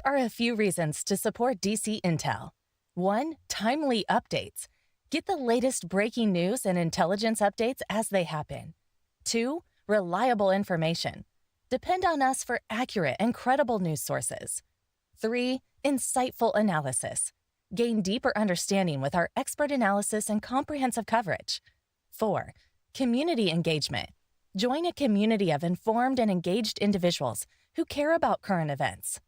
are a few reasons to support DC Intel. 1. Timely updates. Get the latest breaking news and intelligence updates as they happen. 2. Reliable information. Depend on us for accurate and credible news sources. 3. Insightful analysis. Gain deeper understanding with our expert analysis and comprehensive coverage. 4. Community engagement. Join a community of informed and engaged individuals who care about current events.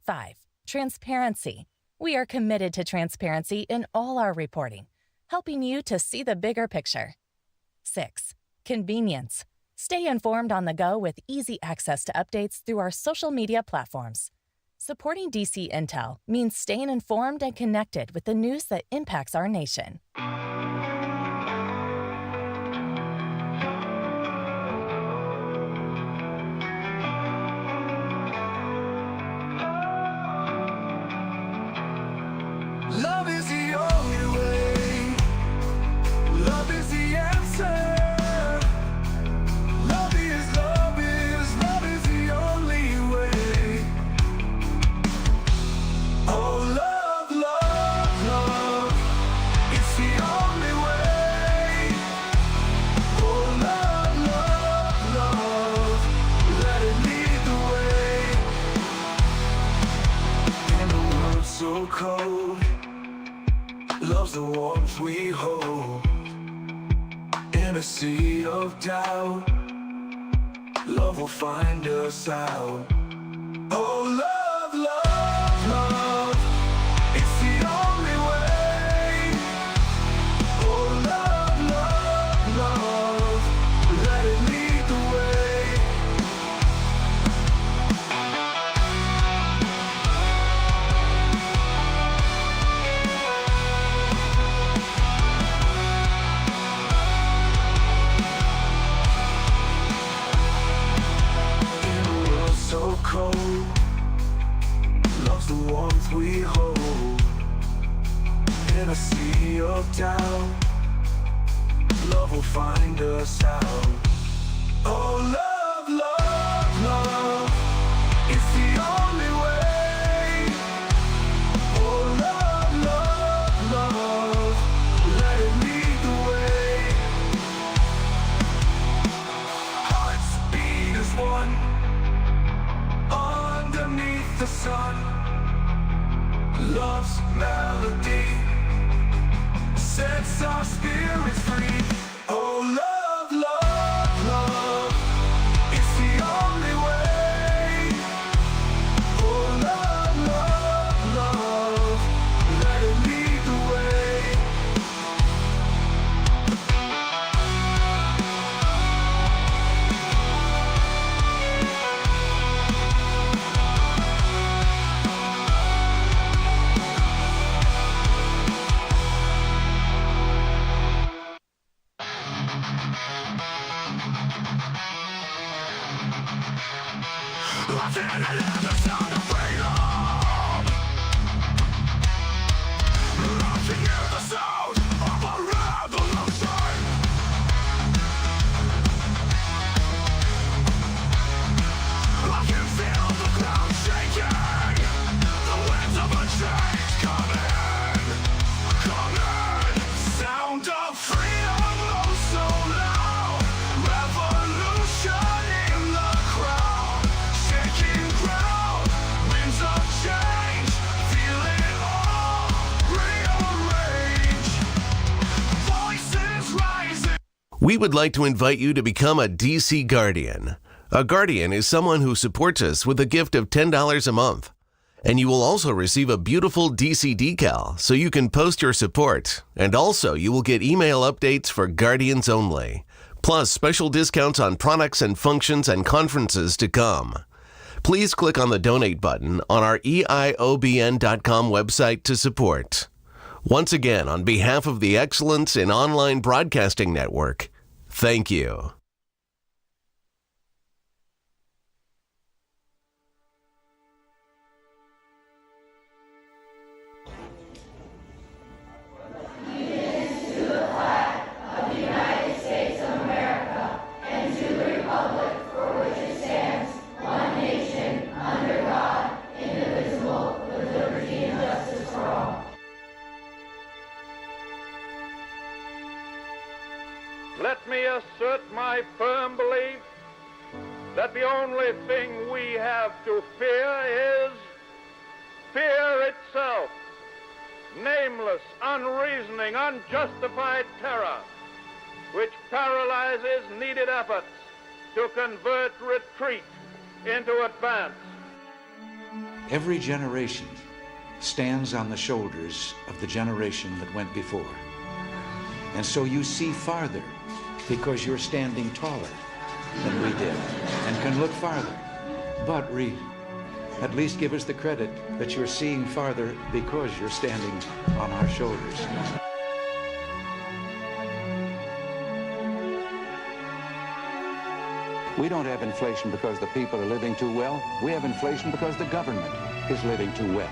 5. Transparency. We are committed to transparency in all our reporting, helping you to see the bigger picture. 6. Convenience. Stay informed on the go with easy access to updates through our social media platforms. Supporting DC Intel means staying informed and connected with the news that impacts our nation. Love is the only way. Love is the answer. Love is the only way. Oh, love, love, love. It's the only way. Oh, love, love, love. Let it lead the way. In a world so cold, love's the warmth we hold. In a sea of doubt, love will find us out. Oh, love, love, love. It's the only way. Oh, love, love, love. Let it lead the way. So cold, love's the warmth we hold. In a sea of doubt, love will find us out. Oh, love, love, love. It's the only way. Oh, love, love, love. Let it lead the way. Hearts beat as one underneath the sun. Love's melody sets our spirits free. Oh, love, love, love. It's the only way. Oh, love, love, love. Let it lead the way. I didn't hear the sound of freedom. I can hear the sound of a revolution. I can feel the ground shaking. The winds of a change coming. Sound of freedom, oh so loud. Revolution in the crowd. Shaking ground, winds of change. Feel it all rearrange. Voices rising. We would like to invite you to become a DC Guardian. A Guardian is someone who supports us with a gift of $10 a month. And you will also receive a beautiful DC decal so you can post your support. And also you will get email updates for Guardians only. Plus special discounts on products and functions and conferences to come. Please click on the donate button on our EIOBN.com website to support. Once again, on behalf of the Excellence in Online Broadcasting Network, thank you. Republic for which it stands, one nation, under God, indivisible, only thing we have to fear is fear itself. Nameless, unreasoning, unjustified terror, which paralyzes needed efforts to convert retreat into advance. Every generation stands on the shoulders of the generation that went before. And so you see farther because you're standing taller than we did and can look farther. But at least give us the credit that you're seeing farther because you're standing on our shoulders. We don't have inflation because the people are living too well. We have inflation because the government is living too well.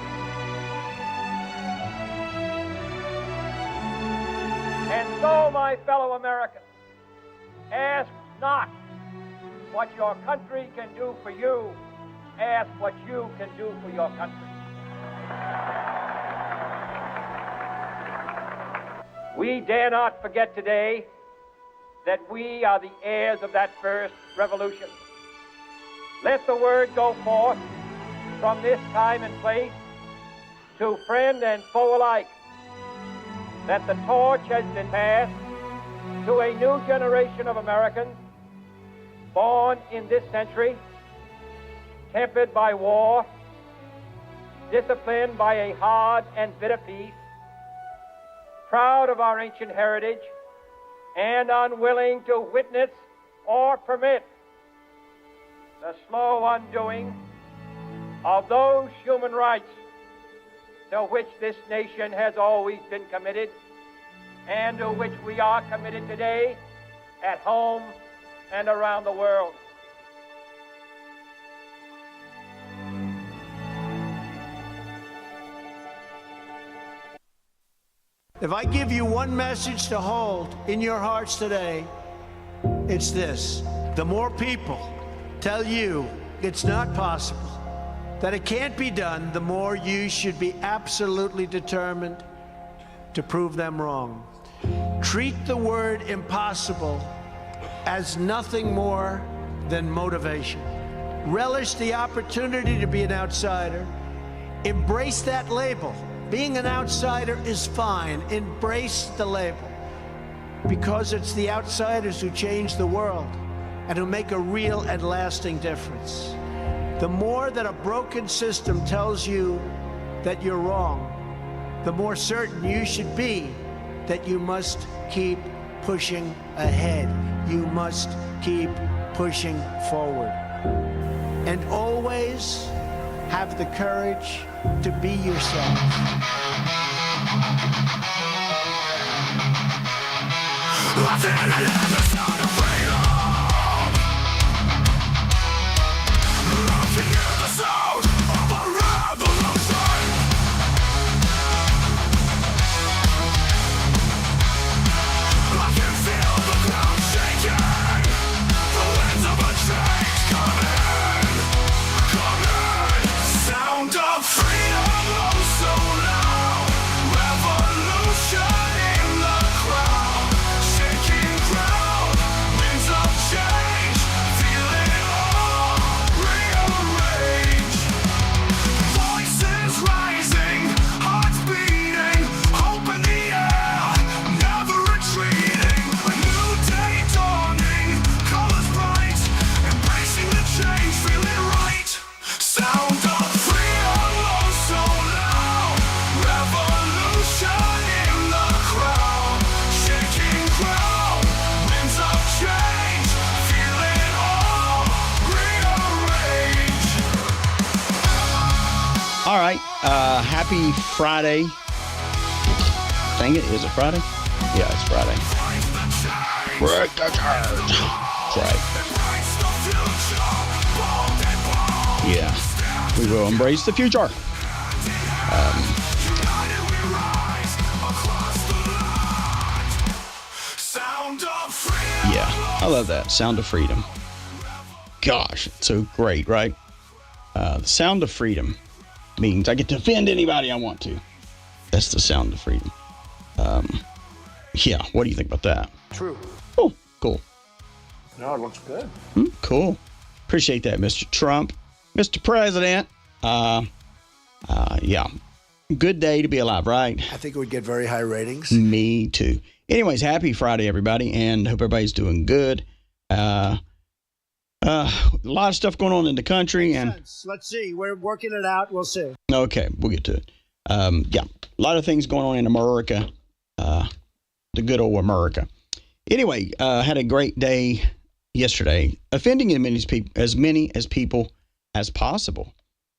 And so, my fellow Americans, ask not what your country can do for you, ask what you can do for your country. We dare not forget today that we are the heirs of that first revolution. Let the word go forth from this time and place to friend and foe alike that the torch has been passed to a new generation of Americans born in this century, tempered by war, disciplined by a hard and bitter peace, proud of our ancient heritage, and unwilling to witness or permit the slow undoing of those human rights to which this nation has always been committed and to which we are committed today at home and around the world. If I give you one message to hold in your hearts today, it's this. The more people tell you it's not possible, that it can't be done, the more you should be absolutely determined to prove them wrong. Treat the word impossible as nothing more than motivation. Relish the opportunity to be an outsider. Embrace that label. Being an outsider is fine. Embrace the label, because it's the outsiders who change the world and who make a real and lasting difference. The more that a broken system tells you that you're wrong, the more certain you should be that you must keep pushing ahead. You must keep pushing forward. And always have the courage to be yourself. All right, happy Friday. Dang it, is it Friday? Yeah, it's Friday. Break the church. That's right. Yeah, we will embrace the future. Yeah, I love that. Sound of freedom. Gosh, it's so great, right? The sound of freedom means I get to offend anybody I want to. That's the sound of freedom. Yeah, what do you think about that? True. Oh, cool. No, it looks good. Cool. Appreciate that, Mr. Trump. Mr. President. Yeah. Good day to be alive, right? I think it would get very high ratings. Me too. Anyways, happy Friday, everybody, and hope everybody's doing good. A lot of stuff going on in the country, and Let's see. We're working it out. We'll see. okay, we'll get to it. Yeah, a lot of things going on in America, the good old America. Anyway, had a great day yesterday, offending as many people as possible,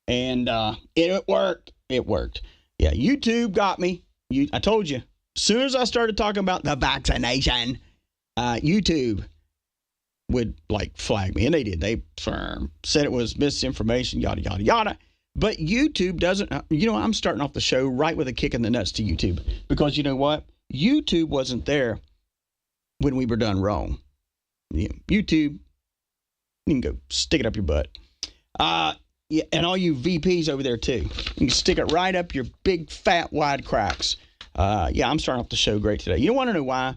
and it worked. It worked. Yeah, YouTube got me. I told you. As soon as I started talking about the vaccination, YouTube would flag me, and they did. They said it was misinformation, yada yada yada. But YouTube doesn't. I'm starting off the show right with a kick in the nuts to YouTube, because you know what? YouTube wasn't there when we were done wrong. Yeah, YouTube, you can go stick it up your butt. Yeah, and all you VPs over there too. You can stick it right up your big, fat, wide cracks. Yeah, I'm starting off the show great today. You want to know why?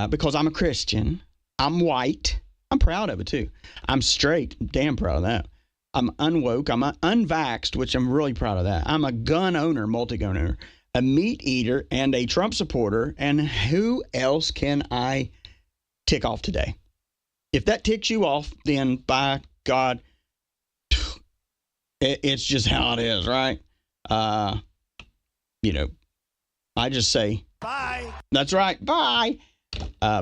Because I'm a Christian. I'm white. I'm proud of it too. I'm straight. I'm damn proud of that. I'm unwoke. I'm unvaxxed, which I'm really proud of that. I'm a gun owner, multi-gun owner, a meat eater, and a Trump supporter. And who else can I tick off today? If that ticks you off, then by God, it's just how it is, right? I just say, Bye. That's right, bye.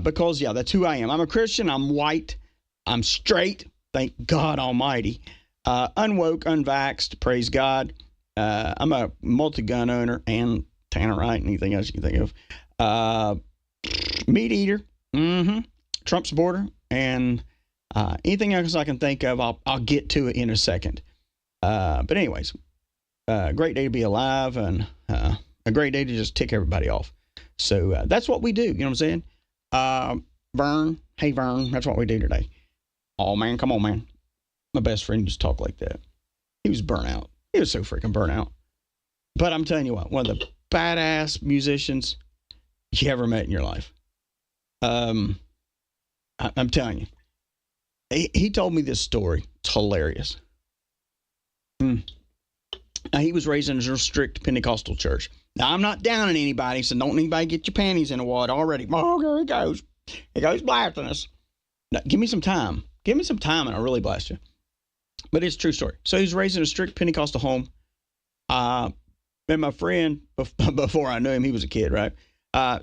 Because, yeah, that's who I am. I'm a Christian. I'm white. I'm straight. Thank God Almighty. Unwoke, unvaxxed. Praise God. I'm a multi-gun owner and Tannerite, anything else you can think of. Meat eater. Trump supporter. And anything else I can think of, I'll get to it in a second. But anyways, great day to be alive, and a great day to just tick everybody off. So that's what we do. You know what I'm saying? Vern, hey Vern, that's what we do today. Oh man, come on, man. My best friend used to talk like that. He was burnt out. He was so freaking burnt out. But I'm telling you what, one of the badass musicians you ever met in your life. I'm telling you. He told me this story. It's hilarious. Now, he was raised in a strict Pentecostal church. Now, I'm not downing anybody, so don't anybody get your panties in a wad already. Oh, here he goes. He goes blasting us. Now, give me some time. Give me some time, and I'll really blast you. But it's a true story. So he was raised in a strict Pentecostal home. And my friend, before I knew him, he was a kid, right?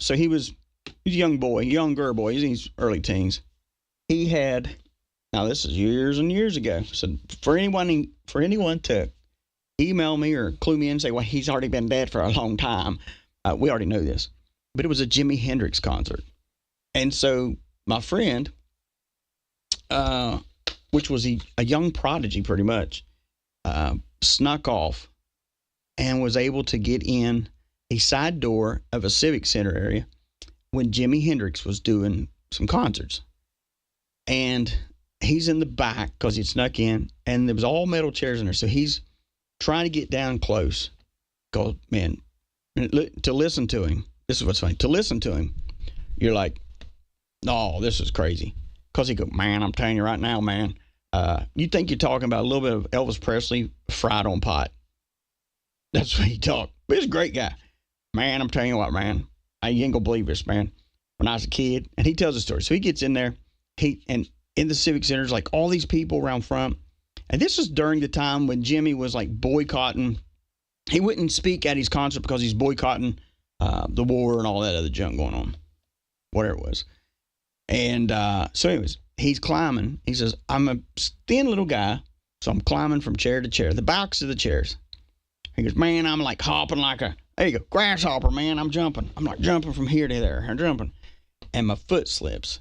So he's a younger boy. He's in his early teens. He had, now this is years and years ago. So for anyone to email me or clue me in and say, well, he's already been dead for a long time, we already know this. But it was a Jimi Hendrix concert. And so my friend, which was a young prodigy pretty much, snuck off and was able to get in a side door of a civic center area when Jimi Hendrix was doing some concerts. And he's in the back because he snuck in, and there was all metal chairs in there. So he's trying to get down close. Because, man, to listen to him, this is what's funny. To listen to him, you're like, oh, this is crazy. Because he go, man, I'm telling you right now, man. You think you're talking about a little bit of Elvis Presley fried on pot. That's what he talked. But he's a great guy. Man, I'm telling you what, man. You ain't gonna believe this, man. When I was a kid, and he tells a story. So he gets in there, and in the civic centers, like all these people around front. And this was during the time when Jimmy was like boycotting. He wouldn't speak at his concert because he's boycotting the war and all that other junk going on, whatever it was. And so anyways, he's climbing. He says, I'm a thin little guy, so I'm climbing from chair to chair, the backs of the chairs. He goes, man, I'm like hopping like there you go, grasshopper, man. I'm jumping. I'm like jumping from here to there. I'm jumping. And my foot slips.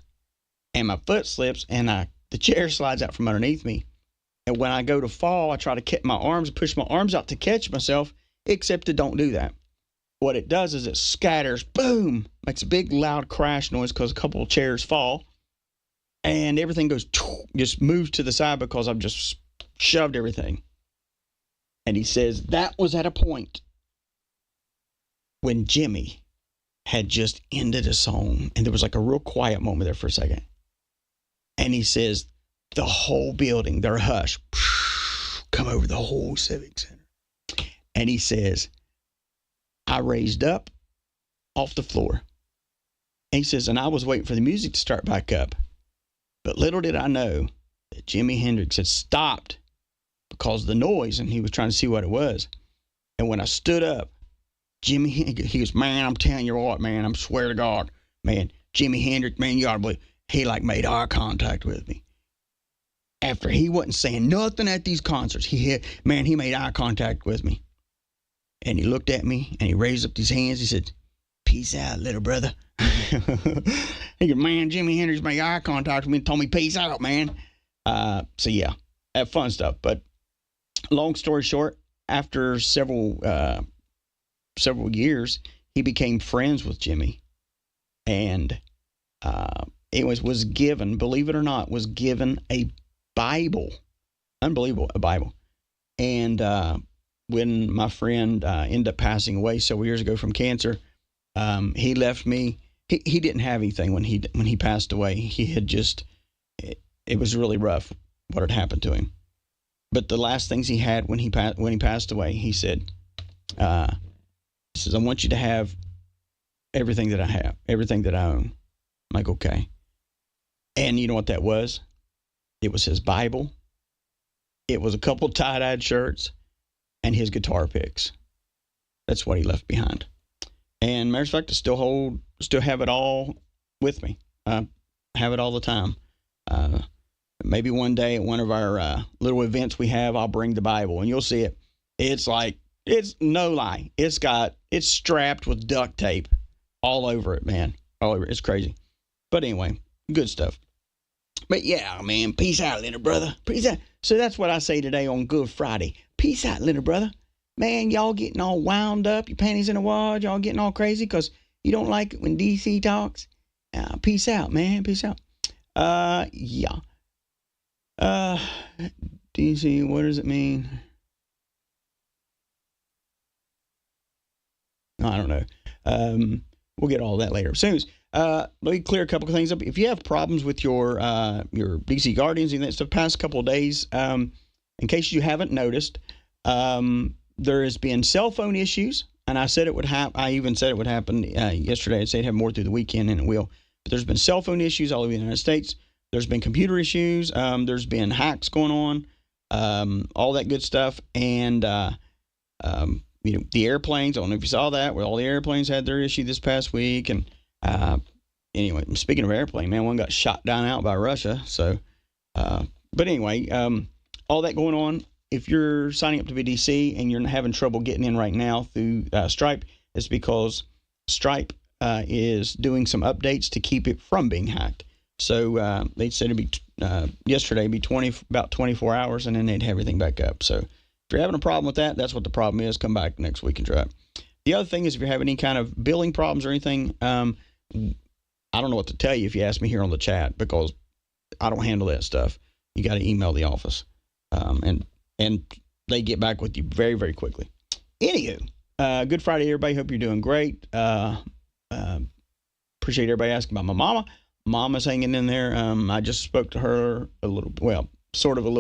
And the chair slides out from underneath me. And when I go to fall, I try to push my arms out to catch myself, except it don't do that. What it does is it scatters, boom, makes a big loud crash noise because a couple of chairs fall. And everything goes, just moves to the side because I've just shoved everything. And he says that was at a point when Jimmy had just ended a song. And there was like a real quiet moment there for a second. And he says, the whole building, their hush, come over the whole Civic Center. And he says, I raised up off the floor. And he says, and I was waiting for the music to start back up. But little did I know that Jimi Hendrix had stopped because of the noise, and he was trying to see what it was. And when I stood up, he goes, man, I'm telling you what, man, I swear to God, man, Jimi Hendrix, man, you ought to believe, he like made eye contact with me. After he wasn't saying nothing at these concerts, he made eye contact with me. And he looked at me, and he raised up his hands. He said, peace out, little brother. He goes, man, Jimi Hendrix made eye contact with me and told me, peace out, man. So, yeah, have fun stuff. But long story short, after several years, he became friends with Jimmy. And it was given, believe it or not, was given a Bible. Unbelievable, a Bible. And when my friend ended up passing away several years ago from cancer, he left me. He didn't have anything when he passed away. He had just, it was really rough what had happened to him. But the last things he had when he passed away, he said, I want you to have everything that I have, everything that I own. I'm like, okay. And you know what that was? It was his Bible. It was a couple tie-dyed shirts and his guitar picks. That's what he left behind. And matter of fact, I still have it all with me. I have it all the time. Maybe one day at one of our little events we have, I'll bring the Bible and you'll see it. It's no lie. It's strapped with duct tape all over it, man. All over it. It's crazy. But anyway, good stuff. But yeah, man, peace out, little brother. Peace out. So that's what I say today on Good Friday. Peace out, little brother. Man, y'all getting all wound up, your panties in a wad, y'all getting all crazy because you don't like it when DC talks. Peace out, man. Peace out. Yeah. DC, what does it mean? I don't know. We'll get all that later. So, let me clear a couple of things up. If you have problems with your DC Guardians and that the past couple of days, in case you haven't noticed, there has been cell phone issues, and I said it would happen. I even said it would happen yesterday. I'd say it'd have more through the weekend, and it will. But there's been cell phone issues all over the United States. There's been computer issues. There's been hacks going on, all that good stuff, and the airplanes. I don't know if you saw that, where all the airplanes had their issue this past week, and anyway, speaking of airplane, man, one got shot down out by Russia. So, but anyway, all that going on. If you're signing up to be DC and you're having trouble getting in right now through Stripe, it's because Stripe is doing some updates to keep it from being hacked. So they said it'd be yesterday, it'd be about 24 hours, and then they'd have everything back up. So if you're having a problem with that, that's what the problem is. Come back next week and try it. The other thing is, if you're having any kind of billing problems or anything, I don't know what to tell you if you ask me here on the chat, because I don't handle that stuff. You got to email the office, and they get back with you very, very quickly. Anywho, good Friday, everybody. Hope you're doing great. Appreciate everybody asking about my mama. Mama's hanging in there. I just spoke to her a little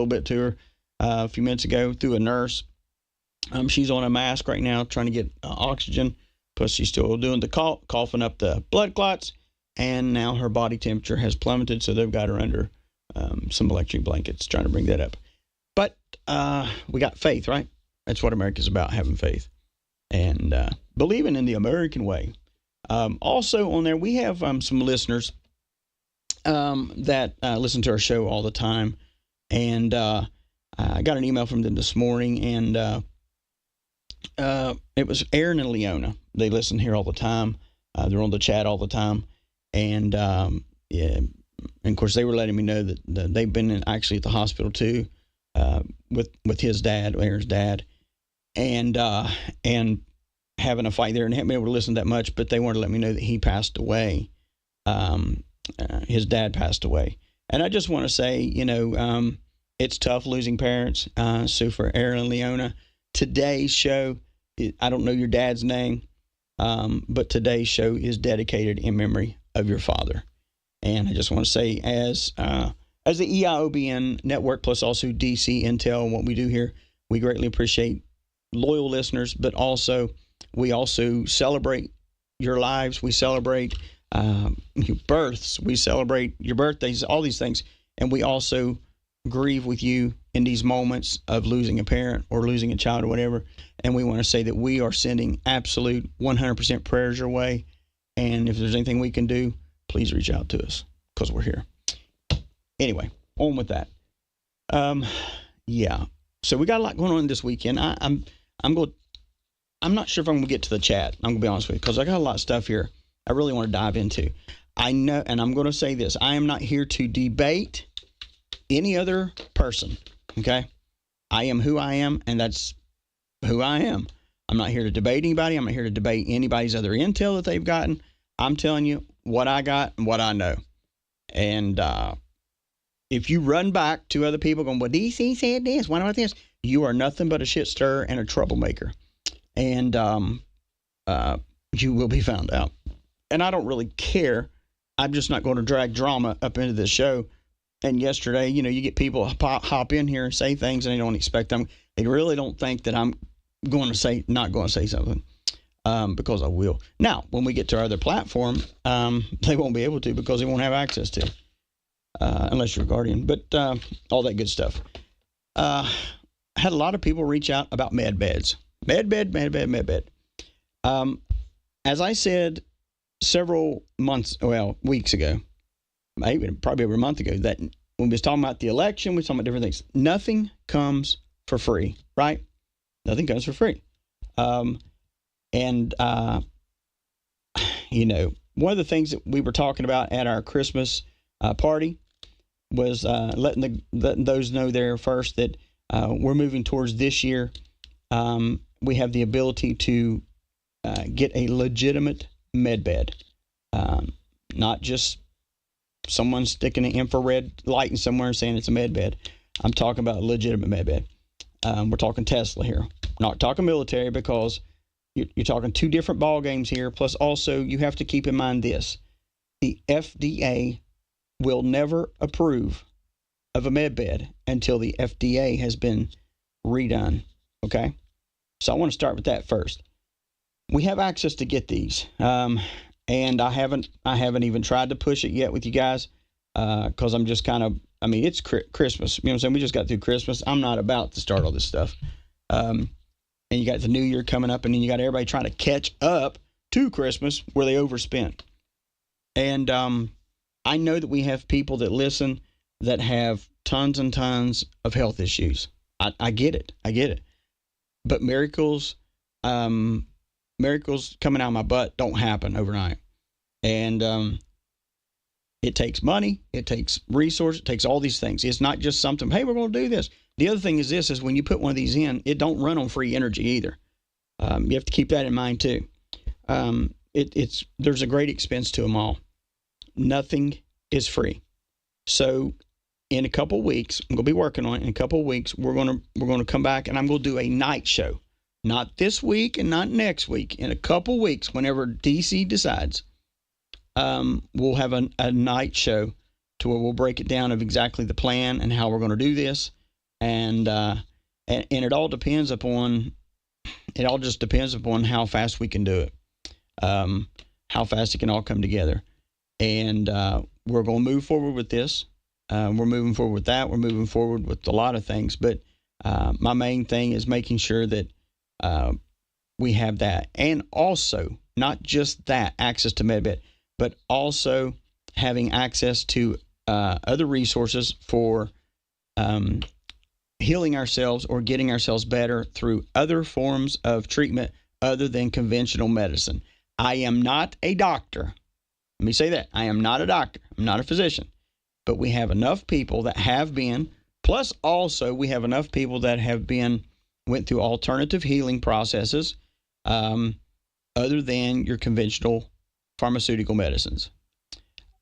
bit to her a few minutes ago through a nurse. She's on a mask right now trying to get oxygen. Plus, she's still doing the coughing up the blood clots. And now her body temperature has plummeted, so they've got her under some electric blankets, trying to bring that up. But we got faith, right? That's what America's about, having faith. And believing in the American way. Also on there, we have some listeners that listen to our show all the time. And I got an email from them this morning, and it was Aaron and Leona. They listen here all the time. They're on the chat all the time. And, yeah, and of course, they were letting me know that they've been actually at the hospital too, with his dad, Aaron's dad, and having a fight there, and haven't been able to listen that much, but they wanted to let me know that he passed away. His dad passed away. And I just want to say, it's tough losing parents. So for Aaron and Leona, today's show, I don't know your dad's name, but today's show is dedicated in memory of your father. And I just want to say, as As the EIOBN network, plus also DC Intel and what we do here, we greatly appreciate loyal listeners, but also we also celebrate your lives. We celebrate your births. We celebrate your birthdays, all these things. And we also grieve with you in these moments of losing a parent or losing a child or whatever. And we want to say that we are sending absolute 100% prayers your way. And if there's anything we can do, please reach out to us because we're here. Anyway, on with that. Yeah. So we got a lot going on this weekend. I'm not sure if I'm going to get to the chat. I'm going to be honest with you because I got a lot of stuff here I really want to dive into. I know, and I'm going to say this. I am not here to debate any other person, okay? I am who I am, and that's who I am. I'm not here to debate anybody. I'm not here to debate anybody's other intel that they've gotten. I'm telling you what I got and what I know. And if you run back to other people going, well, DC said this, what about this? You are nothing but a shit stirrer and a troublemaker. And you will be found out. And I don't really care. I'm just not going to drag drama up into this show. And yesterday, you know, you get people hop in here and say things and they don't expect them. They really don't think that I'm not going to say something because I will. Now, when we get to our other platform, they won't be able to because they won't have access to, unless you're a guardian. But all that good stuff. Had a lot of people reach out about MedBeds. MedBed. As I said several weeks ago, maybe probably over a month ago, that when we was talking about the election, we were talking about different things. Nothing comes for free, right? Nothing comes for free. You know, one of the things that we were talking about at our Christmas party was letting those know there first that we're moving towards this year. We have the ability to get a legitimate MedBed, not just someone sticking an infrared light in somewhere and saying it's a MedBed. I'm talking about a legitimate MedBed. We're talking Tesla here, not talking military because you're talking two different ball games here. Plus, also you have to keep in mind this: the FDA will never approve of a MedBed until the FDA has been redone. Okay, so I want to start with that first. We have access to get these, and I haven't even tried to push it yet with you guys because I'm just kind of. I mean, it's Christmas. You know what I'm saying? We just got through Christmas. I'm not about to start all this stuff. And you got the new year coming up, and then you got everybody trying to catch up to Christmas where they overspent. And I know that we have people that listen that have tons and tons of health issues. I get it. But miracles coming out of my butt don't happen overnight. And it takes money, it takes resources, it takes all these things. It's not just something, hey, we're going to do this. The other thing is this, is when you put one of these in, it don't run on free energy either. You have to keep that in mind too. There's a great expense to them all. Nothing is free. So in a couple of weeks, I'm going to be working on it. In a couple of weeks, we're going to come back and I'm going to do a night show. Not this week and not next week. In a couple of weeks, whenever DC decides, we'll have a night show to where we'll break it down of exactly the plan and how we're going to do this. And it all depends upon, just depends upon how fast we can do it. How fast it can all come together. And we're going to move forward with this. We're moving forward with that. We're moving forward with a lot of things. But my main thing is making sure that we have that. And also, not just that, access to MedBed, but also having access to other resources for healing ourselves or getting ourselves better through other forms of treatment other than conventional medicine. I am not a doctor. Let me say that. I am not a doctor. I'm not a physician. But we have enough people that have been, plus also we have enough people that have went through alternative healing processes other than your conventional pharmaceutical medicines.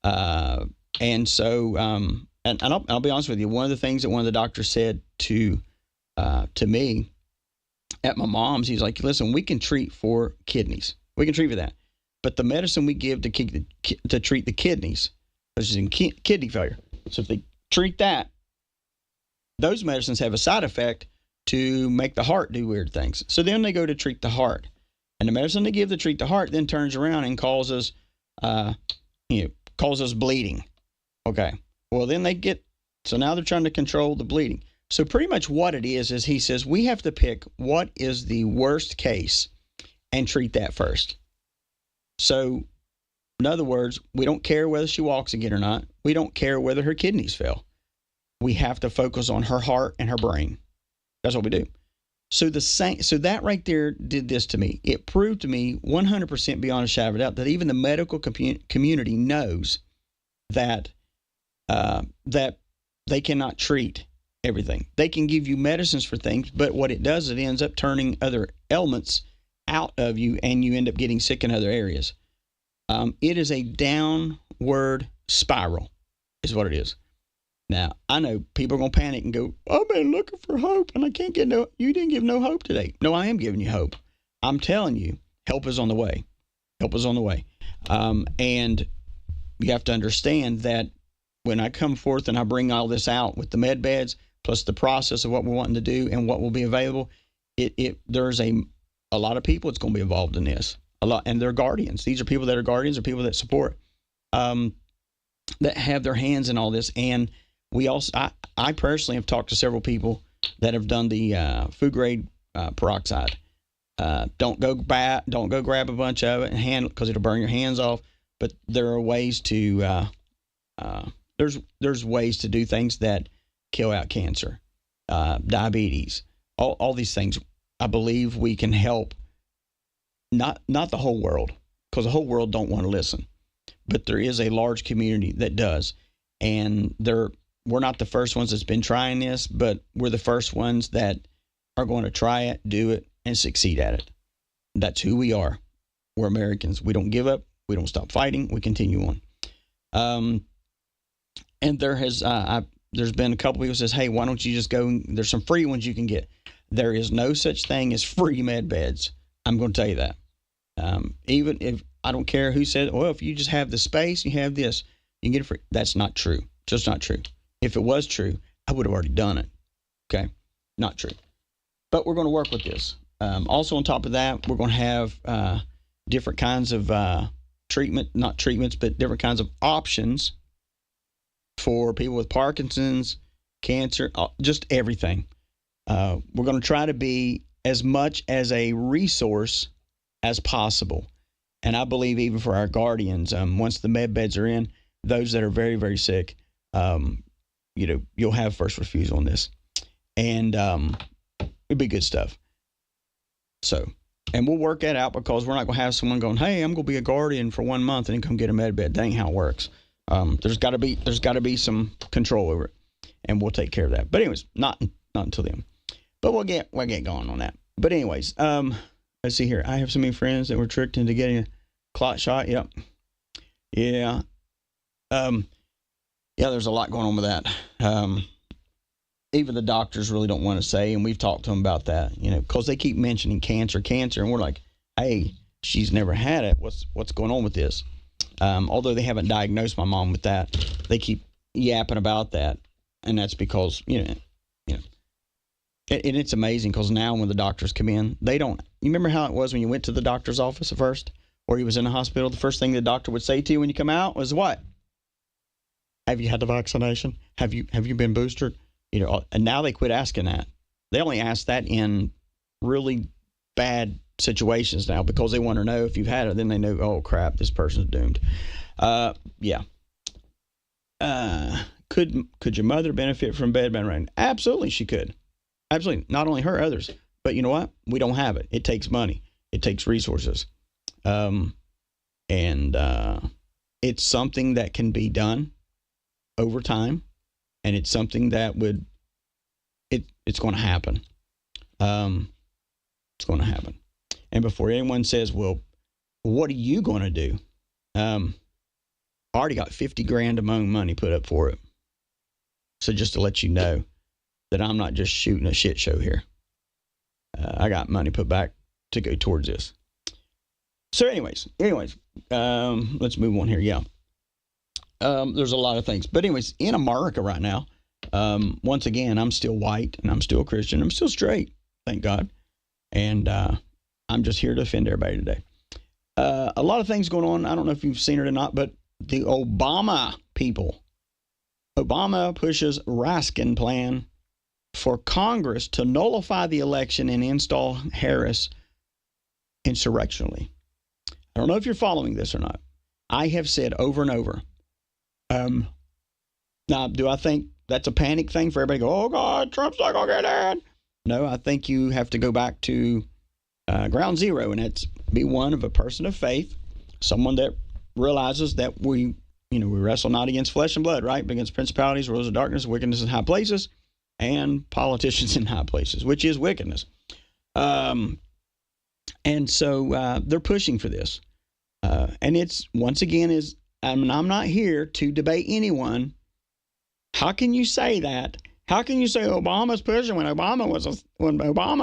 And so, and I'll be honest with you, one of the things that one of the doctors said to me at my mom's, he's like, listen, we can treat for kidneys. We can treat for that. But the medicine we give to treat the kidneys, which is in kidney failure. So if treat that. Those medicines have a side effect to make the heart do weird things. So then they go to treat the heart. And the medicine they give to treat the heart then turns around and causes bleeding. Okay. Well, then so now they're trying to control the bleeding. So pretty much what it is he says, we have to pick what is the worst case and treat that first. So, in other words, we don't care whether she walks again or not. We don't care whether her kidneys fail. We have to focus on her heart and her brain. That's what we do. So that right there did this to me. It proved to me 100% beyond a shadow of a doubt that even the medical community knows that that they cannot treat everything. They can give you medicines for things, but what it does, it ends up turning other elements out of you, and you end up getting sick in other areas. It is a downward spiral, is what it is. Now, I know people are going to panic and go, I've been looking for hope, and I can't get you didn't give no hope today. No, I am giving you hope. I'm telling you, help is on the way. Help is on the way. And you have to understand that when I come forth and I bring all this out with the med beds, plus the process of what we're wanting to do and what will be available, there's a lot of people that's going to be involved in this. A lot, and they're guardians. These are people that are guardians, or people that support, that have their hands in all this. And we also, I personally have talked to several people that have done the food grade peroxide. Don't go grab a bunch of it and handle it, because it'll burn your hands off. But there are ways to there's ways to do things that kill out cancer, diabetes, all these things. I believe we can help. Not the whole world, because the whole world don't want to listen, but there is a large community that does, and we're not the first ones that's been trying this, but we're the first ones that are going to try it, do it, and succeed at it. That's who we are. We're Americans. We don't give up. We don't stop fighting. We continue on. And there's been a couple people says, hey, why don't you just go? There's some free ones you can get. There is no such thing as free med beds. I'm going to tell you that. Even if, I don't care who said, well, if you just have the space, you have this, you can get it free. That's not true. Just not true. If it was true, I would have already done it. Okay? Not true. But we're going to work with this. Also, on top of that, we're going to have different kinds of not treatments, but different kinds of options for people with Parkinson's, cancer, just everything. We're going to try to be as much as a resource as possible. And I believe even for our guardians, once the med beds are in, those that are very, very sick, you'll have first refusal on this. And it'll be good stuff. So, and we'll work that out, because we're not going to have someone going, hey, I'm going to be a guardian for 1 month and then come get a med bed. That ain't how it works. There's got to be some control over it, and we'll take care of that. But anyways, not until then. But we'll get going on that. But anyways, let's see here. I have so many friends that were tricked into getting a clot shot. Yep. Yeah. There's a lot going on with that. Even the doctors really don't want to say, and we've talked to them about that, because they keep mentioning cancer, and we're like, hey, she's never had it. What's going on with this? Although they haven't diagnosed my mom with that, they keep yapping about that, and that's because and it's amazing, because now when the doctors come in, they don't. You remember how it was when you went to the doctor's office at first, or you was in the hospital? The first thing the doctor would say to you when you come out was what? Have you had the vaccination? Have you been boosted? And now they quit asking that. They only ask that in really bad situations now, because they want to know if you've had it. Then they know, oh crap, this person's doomed. Yeah. Could your mother benefit from bedbound rain? Absolutely, she could. Absolutely. Not only her, others. But you know what? We don't have it. It takes money. It takes resources. And it's something that can be done over time. And it's something that it's going to happen. It's going to happen. And before anyone says, well, what are you going to do? I already got $50,000 of my own money put up for it. So just to let you know that I'm not just shooting a shit show here. I got money put back to go towards this. So anyways, let's move on here. Yeah. There's a lot of things. But anyways, in America right now, once again, I'm still white and I'm still Christian. I'm still straight, thank God. And I'm just here to defend everybody today. A lot of things going on. I don't know if you've seen it or not, but the Obama people. Obama pushes Raskin plan for Congress to nullify the election and install Harris insurrectionally. I don't know if you're following this or not. I have said over and over. Now, do I think that's a panic thing for everybody to go, oh, God, Trump's not going to get in? No, I think you have to go back to ground zero, and that's be one of a person of faith, someone that realizes that we wrestle not against flesh and blood, right? But against principalities, rulers of darkness, wickedness in high places, and politicians in high places, which is wickedness. And so they're pushing for this. And it's, once again, I'm not here to debate anyone. How can you say that? How can you say Obama's pushing when Obama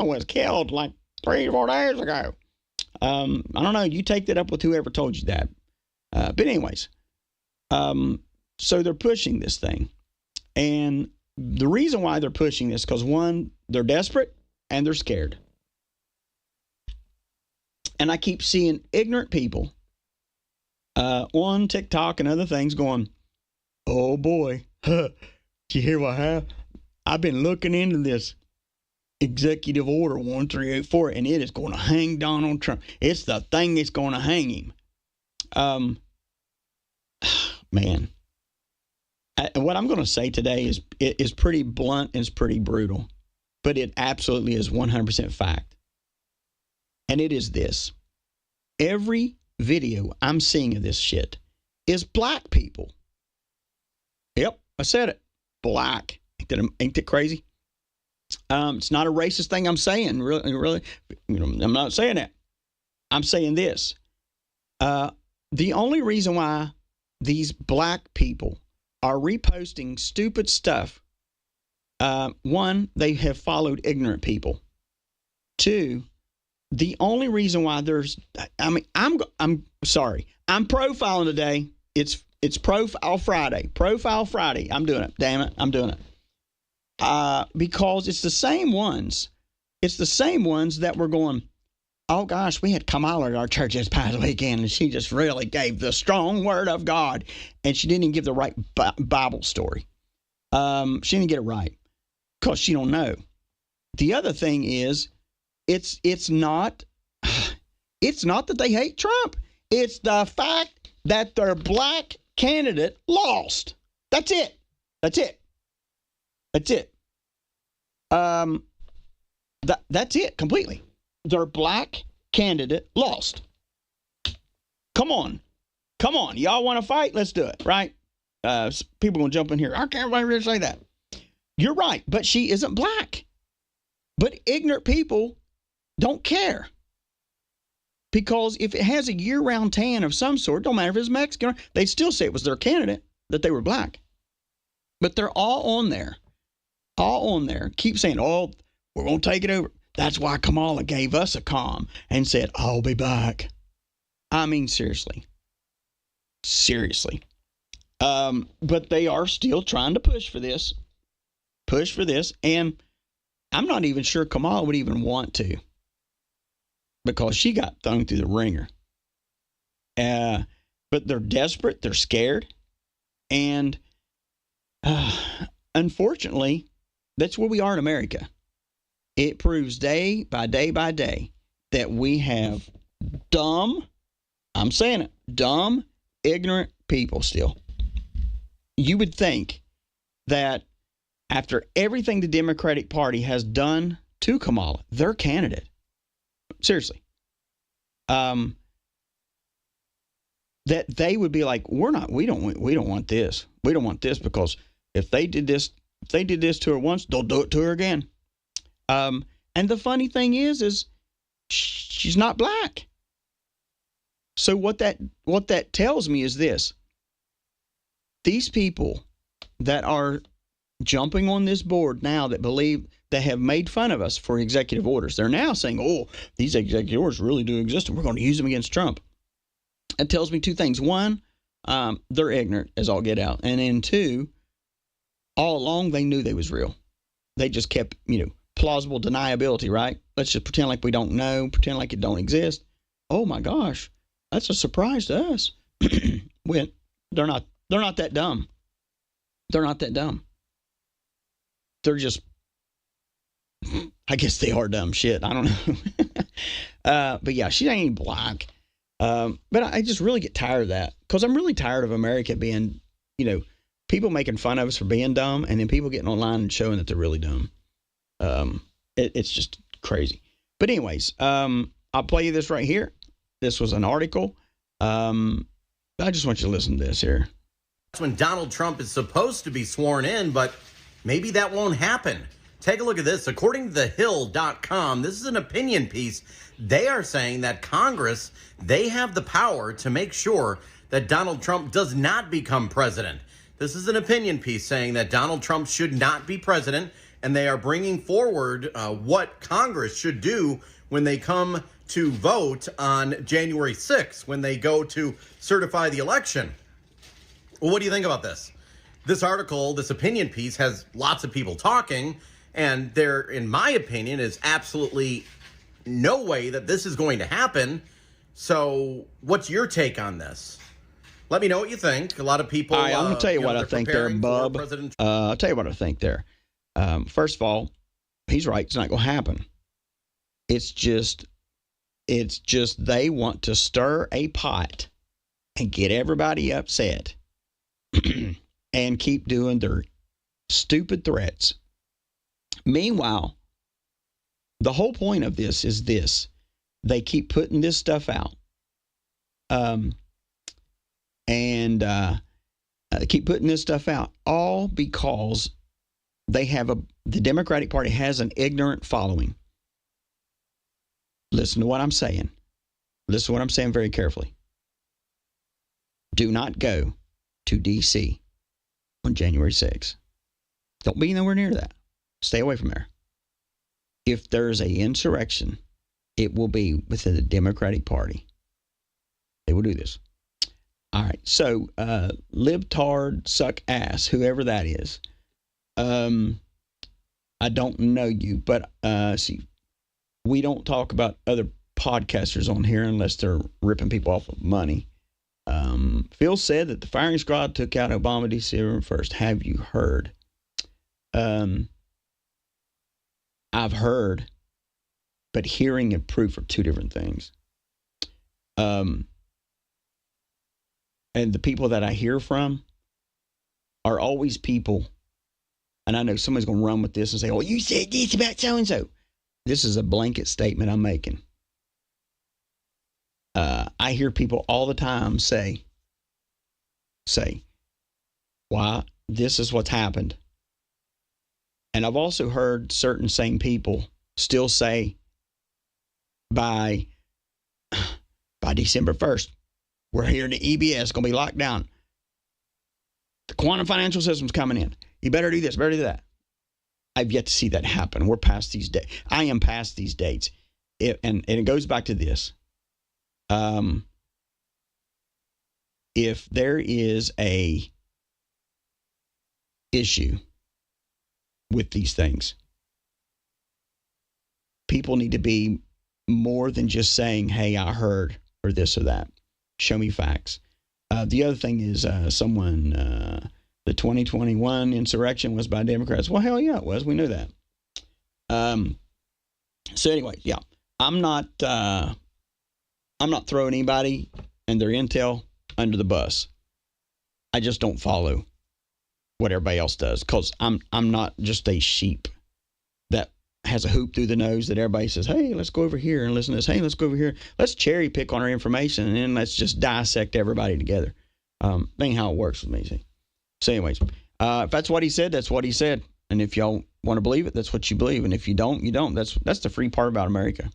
was killed like 3 or 4 days ago? I don't know. You take that up with whoever told you that. But anyways, so they're pushing this thing. And the reason why they're pushing this, because one, they're desperate and they're scared. And I keep seeing ignorant people on TikTok and other things going, oh boy, did you hear what happened? I've been looking into this Executive Order 1384, and it is going to hang Donald Trump. It's the thing that's going to hang him. Man, what I'm going to say today is pretty blunt and it's pretty brutal, but it absolutely is 100% fact. And it is this. Every video I'm seeing of this shit is black people. Yep, I said it. Black. Ain't that crazy? It's not a racist thing I'm saying. Really, I'm not saying that. I'm saying this. The only reason why these black people are reposting stupid stuff, one, they have followed ignorant people. Two, the only reason why I'm sorry. I'm profiling today. It's Profile Friday. Profile Friday. I'm doing it. Damn it. I'm doing it. Because it's the same ones. It's the same ones that were going, oh gosh, we had Kamala at our church this past weekend, and she just really gave the strong word of God. And she didn't even give the right Bible story. She didn't get it right because she don't know. The other thing is, it's not that they hate Trump. It's the fact that their black candidate lost. That's it. That's it. That's it. That's it completely. Their black candidate lost. Come on. Y'all want to fight? Let's do it, right? People going to jump in here. I can't really say that. You're right, but she isn't black. But ignorant people don't care. Because if it has a year-round tan of some sort, don't matter if it's Mexican, they still say it was their candidate, that they were black. But they're all on there. All on there. Keep saying, oh, we're going to take it over. That's why Kamala gave us a calm and said, I'll be back. I mean, seriously. Seriously. But they are still trying to push for this. And I'm not even sure Kamala would even want to. Because she got thrown through the ringer. But they're desperate. They're scared. And unfortunately, that's where we are in America. It proves day by day by day that we have dumb, I'm saying it, dumb, ignorant people still. You would think that after everything the Democratic Party has done to Kamala, their candidate, seriously, that they would be like, we don't want this. We don't want this because if they did this to her once, they'll do it to her again. And the funny thing is she's not black. So what that tells me is this. These people that are jumping on this board now that believe they have made fun of us for executive orders. They're now saying, oh, these executive orders really do exist and we're going to use them against Trump. It tells me two things. One, they're ignorant as all get out. And then two, all along they knew they was real. They just kept, plausible deniability, right? Let's just pretend like we don't know, pretend like it don't exist. Oh my gosh, that's a surprise to us. When they're not that dumb. They're not that dumb. They're just, I guess they are dumb shit. I don't know. But yeah, she ain't black. But I just really get tired of that, because I'm really tired of America being, people making fun of us for being dumb, and then people getting online and showing that they're really dumb. It's just crazy. But anyways, I'll play you this right here. This was an article. I just want you to listen to this here. That's when Donald Trump is supposed to be sworn in, but maybe that won't happen. Take a look at this. According to thehill.com, this is an opinion piece. They are saying that Congress, they have the power to make sure that Donald Trump does not become president. This is an opinion piece saying that Donald Trump should not be president, and they are bringing forward what Congress should do when they come to vote on January 6th, when they go to certify the election. Well, what do you think about this? This article, this opinion piece, has lots of people talking, and there, in my opinion, is absolutely no way that this is going to happen. So what's your take on this? Let me know what you think. A lot of people... I'm going to tell you what I think there, bub. I'll tell you what I think there. First of all, he's right. It's not going to happen. It's just they want to stir a pot and get everybody upset and keep doing their stupid threats. Meanwhile, the whole point of this is this. They keep putting this stuff out. Keep putting this stuff out, all because they have the Democratic Party has an ignorant following. Listen to what I'm saying. Listen to what I'm saying very carefully. Do not go to D.C. on January 6th. Don't be nowhere near that. Stay away from there. If there's an insurrection, it will be within the Democratic Party. They will do this. All right. So, libtard, suck ass, whoever that is. I don't know you, but see, we don't talk about other podcasters on here unless they're ripping people off of money. Phil said that the firing squad took out Obama December 1st. Have you heard? I've heard, but hearing and proof are two different things. And the people that I hear from are always people, and I know somebody's going to run with this and say, oh, you said this about so-and-so. This is a blanket statement I'm making. I hear people all the time say, why, this is what's happened. And I've also heard certain same people still say by December 1st, we're here in the EBS, going to be locked down. The quantum financial system's coming in. You better do this, better do that. I've yet to see that happen. We're past these days. I am past these dates. And it goes back to this. If there is a issue with these things, people need to be more than just saying, hey, I heard, or this or that. Show me facts. The other thing is the 2021 insurrection was by Democrats. Well, hell yeah, it was. We knew that. So anyway, yeah, I'm not throwing anybody and their intel under the bus. I just don't follow what everybody else does, because I'm not just a sheep that has a hoop through the nose that everybody says, hey, let's go over here and listen to this. Hey, let's go over here. Let's cherry pick on our information and then let's just dissect everybody together. That ain't how it works with me. See? So anyways, if that's what he said, that's what he said. And if y'all want to believe it, that's what you believe. And if you don't, you don't. That's the free part about America.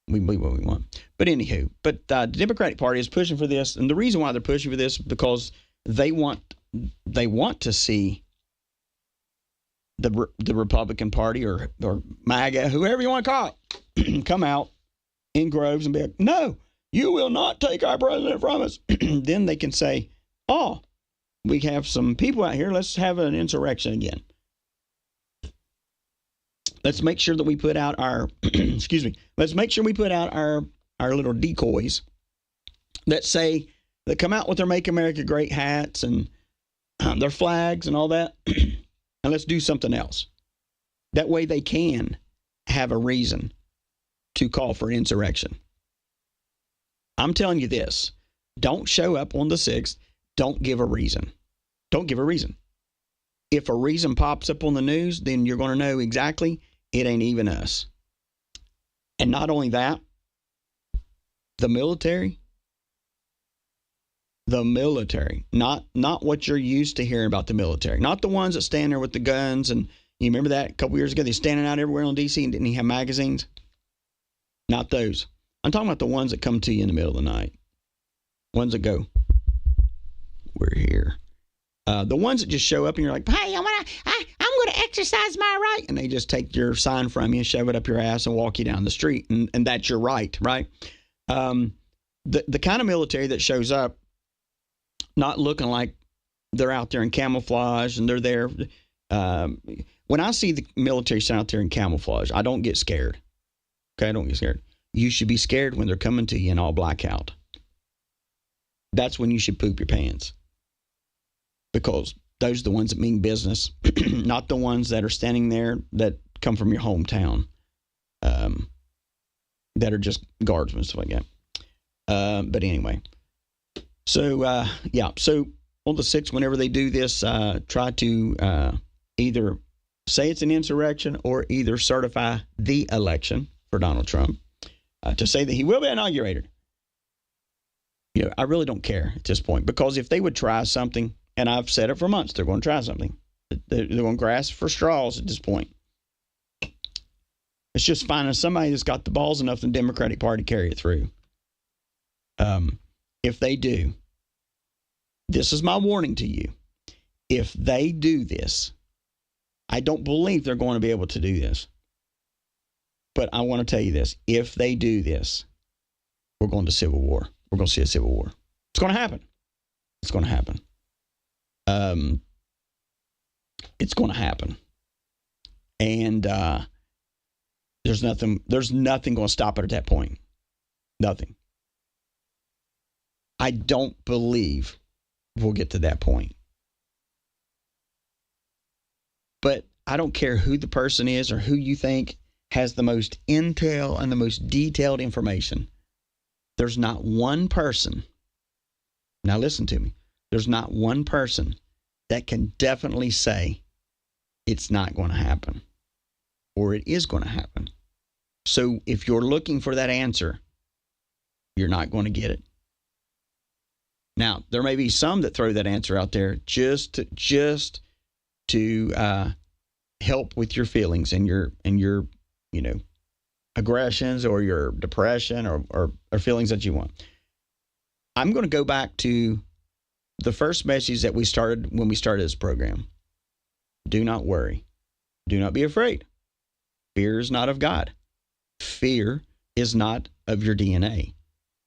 We believe what we want. But anywho, the Democratic Party is pushing for this. And the reason why they're pushing for this, because they want to see the Republican Party or MAGA, whoever you want to call it, come out in groves and be like, no, you will not take our president from us. Then they can say, oh, we have some people out here. Let's have an insurrection again. Let's make sure that we put out our, excuse me, let's make sure we put out our little decoys that say, that come out with their Make America Great hats and their flags and all that. And let's do something else. That way they can have a reason to call for insurrection. I'm telling you this. Don't show up on the 6th. Don't give a reason. Don't give a reason. If a reason pops up on the news, then you're going to know exactly it ain't even us. And not only that, the military, not what you're used to hearing about the military, not the ones that stand there with the guns. And you remember that a couple years ago, they're standing out everywhere on DC and didn't he have magazines? Not those. I'm talking about the ones that come to you in the middle of the night. Ones that go, we're here. The ones that just show up and you're like, hey, I'm going to exercise my right. And they just take your sign from you, shove it up your ass, and walk you down the street. And that's your right, right? The kind of military that shows up not looking like they're out there in camouflage and they're there. When I see the military out there in camouflage, I don't get scared. Okay, I don't get scared. You should be scared when they're coming to you in all blackout. That's when you should poop your pants. Because those are the ones that mean business, not the ones that are standing there that come from your hometown, that are just guardsmen and stuff like that. But anyway, so so on the 6th, whenever they do this, try to either say it's an insurrection or either certify the election for Donald Trump, to say that he will be inaugurated. You know, I really don't care at this point, because if they would try something, and I've said it for months, they're going to try something. They're going to grasp for straws at this point. It's just finding somebody that's got the balls enough in the Democratic Party to carry it through. If they do, this is my warning to you. If they do this, I don't believe they're going to be able to do this. But I want to tell you this. If they do this, we're going to civil war. We're going to see a civil war. It's going to happen. It's going to happen. It's going to happen. And there's nothing going to stop it at that point. Nothing. I don't believe we'll get to that point. But I don't care who the person is or who you think has the most intel and the most detailed information. There's not one person, now listen to me, there's not one person that can definitely say it's not going to happen or it is going to happen. So if you're looking for that answer, you're not going to get it. Now, there may be some that throw that answer out there just to help with your feelings and your aggressions or your depression or feelings that you want. I'm going to go back to the first message that we started when we started this program. Do not worry. Do not be afraid. Fear is not of God. Fear is not of your DNA.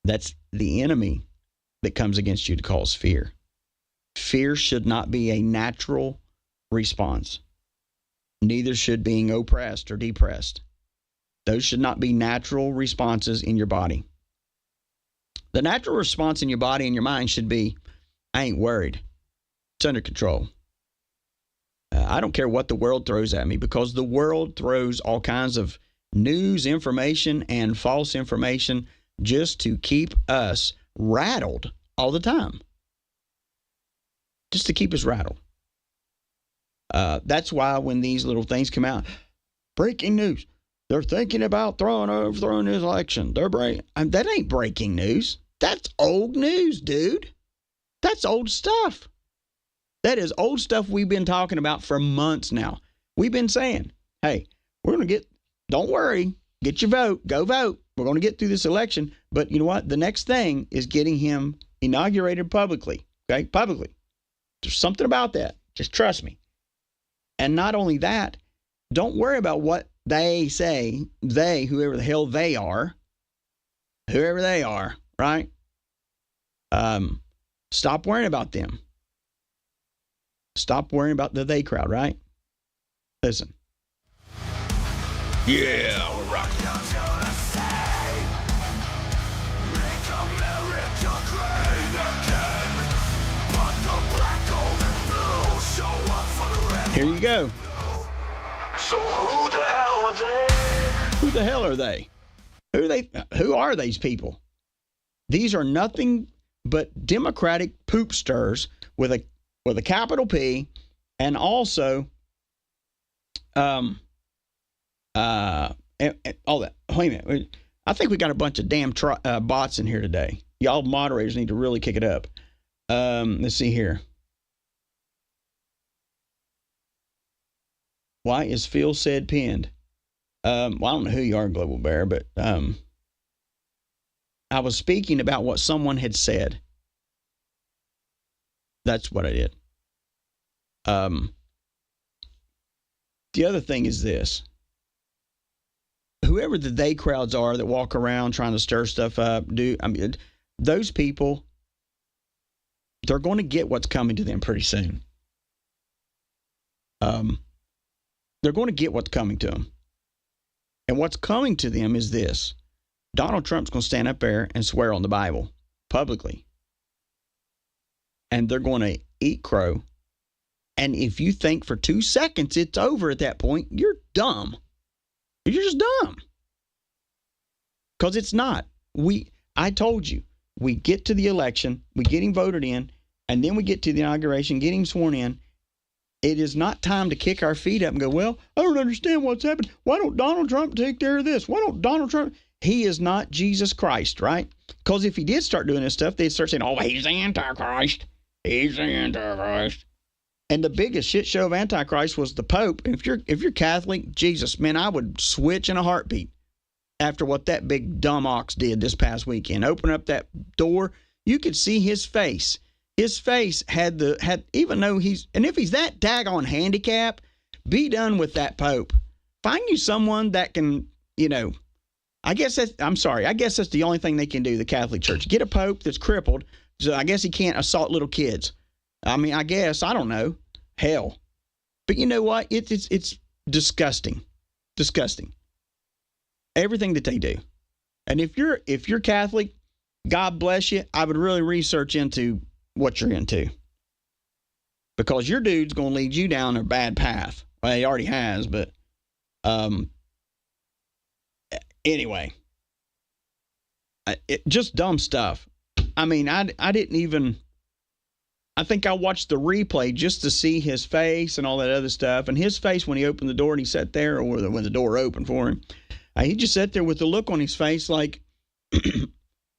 That's the enemy that comes against you to cause fear. Fear should not be a natural response. Neither should being oppressed or depressed. Those should not be natural responses in your body. The natural response in your body and your mind should be, I ain't worried. It's under control. I don't care what the world throws at me, because the world throws all kinds of news, information, and false information just to keep us rattled all the time. Just to keep us rattled. That's why when these little things come out, breaking news, they're thinking about overthrowing this election. That ain't breaking news. That's old news, dude. That's old stuff. That is old stuff we've been talking about for months now. We've been saying, hey, don't worry, get your vote, go vote. We're going to get through this election. But you know what? The next thing is getting him inaugurated publicly. Okay? Publicly. There's something about that. Just trust me. And not only that, don't worry about what they say, whoever the hell they are, right? Stop worrying about them. Stop worrying about the they crowd, right? Listen. Yeah, we're rocking. Here you go. So who the hell are they? Who the hell are they? Who are these people? These are nothing but Democratic poopsters with a capital P, and also and all that. Wait a minute. I think we got a bunch of damn bots in here today. Y'all moderators need to really kick it up. Let's see here. Why is Phil said pinned? Well, I don't know who you are, Global Bear, but I was speaking about what someone had said. That's what I did. The other thing is this. Whoever the they crowds are that walk around trying to stir stuff up, those people, they're going to get what's coming to them pretty soon. They're going to get what's coming to them. And what's coming to them is this. Donald Trump's going to stand up there and swear on the Bible publicly. And they're going to eat crow. And if you think for 2 seconds it's over at that point, you're dumb. You're just dumb. Because it's not. I told you, we get to the election, we get him voted in, and then we get to the inauguration, get him sworn in. It is not time to kick our feet up and go, well, I don't understand what's happened. Why don't Donald Trump take care of this? Why don't Donald Trump? He is not Jesus Christ, right? Because if he did start doing this stuff, they'd start saying, oh, he's the Antichrist. He's the Antichrist. And the biggest shit show of Antichrist was the Pope. And if you're Catholic, Jesus, man, I would switch in a heartbeat after what that big dumb ox did this past weekend. Open up that door, you could see his face. His face had even though if he's that daggone handicap, be done with that Pope. Find you someone that can, I guess that's the only thing they can do, the Catholic Church. Get a Pope that's crippled, so I guess he can't assault little kids. I don't know. Hell. But you know what? It's disgusting. Disgusting. Everything that they do. And if you're Catholic, God bless you. I would really research into what you're into. Because your dude's going to lead you down a bad path. Well, he already has, but anyway. Just dumb stuff. I didn't even... I think I watched the replay just to see his face and all that other stuff. And his face when he opened the door and he sat there, or when the door opened for him, he just sat there with the look on his face like,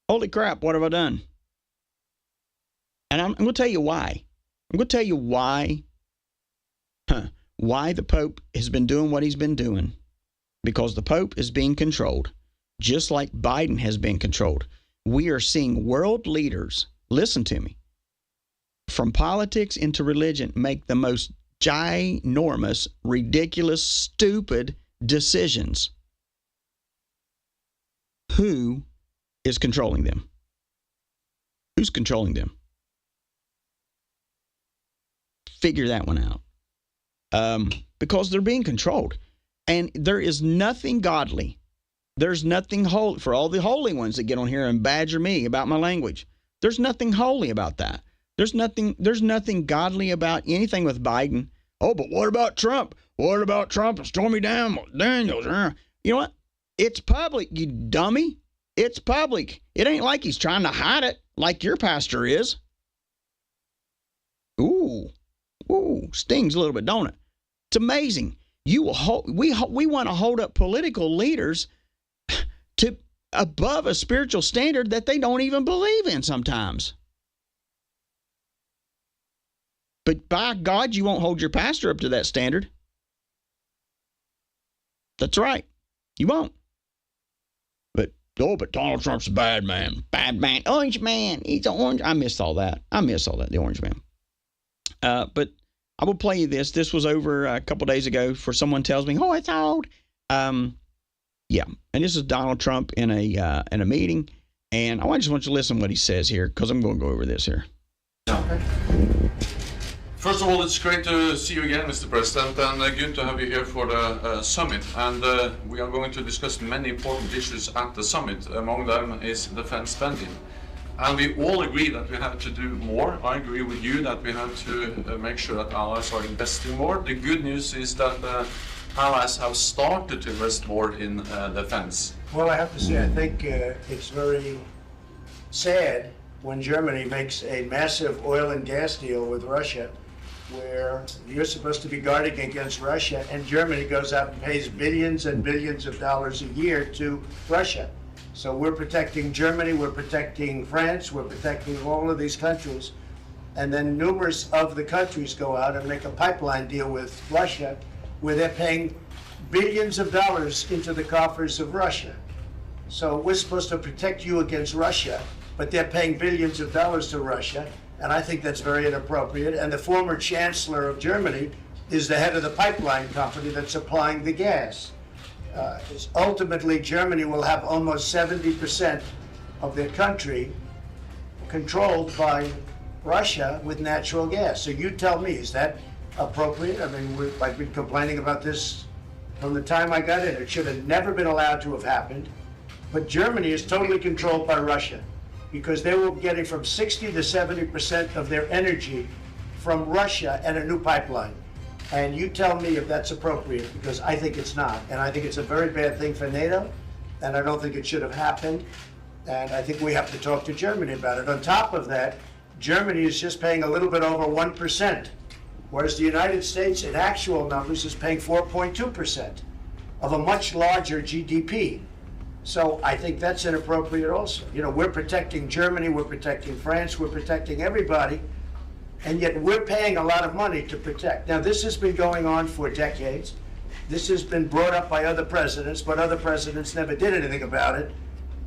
holy crap, what have I done? And I'm going to tell you why. I'm going to tell you why the Pope has been doing what he's been doing. Because the Pope is being controlled, just like Biden has been controlled. We are seeing world leaders, listen to me, from politics into religion, make the most ginormous, ridiculous, stupid decisions. Who is controlling them? Who's controlling them? Figure that one out. Because they're being controlled. And there is nothing godly. There's nothing holy. For all the holy ones that get on here and badger me about my language, there's nothing holy about that. There's nothing godly about anything with Biden. Oh, but what about Trump? What about Trump and Stormy Daniels? You know what? It's public, you dummy. It's public. It ain't like he's trying to hide it like your pastor is. Ooh, stings a little bit, don't it? It's amazing. We want to hold up political leaders to above a spiritual standard that they don't even believe in sometimes. But by God, you won't hold your pastor up to that standard. That's right. You won't. But Donald Trump's a bad man. Bad man. Orange man. He's an orange. I miss all that. The orange man. But I will play you this. This was over a couple days ago for someone tells me, oh, it's old. Yeah. And this is Donald Trump in a meeting. And I just want you to listen to what he says here because I'm going to go over this here. First of all, it's great to see you again, Mr. President, and good to have you here for the summit. And we are going to discuss many important issues at the summit. Among them is defense spending. And we all agree that we have to do more. I agree with you that we have to make sure that allies are investing more. The good news is that allies have started to invest more in defense. Well, I have to say, I think it's very sad when Germany makes a massive oil and gas deal with Russia, where you're supposed to be guarding against Russia, and Germany goes out and pays billions and billions of dollars a year to Russia. So we're protecting Germany, we're protecting France, we're protecting all of these countries. And then numerous of the countries go out and make a pipeline deal with Russia, where they're paying billions of dollars into the coffers of Russia. So we're supposed to protect you against Russia, but they're paying billions of dollars to Russia, and I think that's very inappropriate. And the former chancellor of Germany is the head of the pipeline company that's supplying the gas. Ultimately, Germany will have almost 70% of their country controlled by Russia with natural gas. So you tell me, is that appropriate? I mean, I've been complaining about this from the time I got in. It should have never been allowed to have happened. But Germany is totally controlled by Russia, because they were getting from 60 to 70% of their energy from Russia and a new pipeline. And you tell me if that's appropriate, because I think it's not. And I think it's a very bad thing for NATO, and I don't think it should have happened. And I think we have to talk to Germany about it. On top of that, Germany is just paying a little bit over 1%, whereas the United States, in actual numbers, is paying 4.2% of a much larger GDP. So I think that's inappropriate also. You know, we're protecting Germany, we're protecting France, we're protecting everybody, and yet we're paying a lot of money to protect. Now, this has been going on for decades. This has been brought up by other presidents, but other presidents never did anything about it,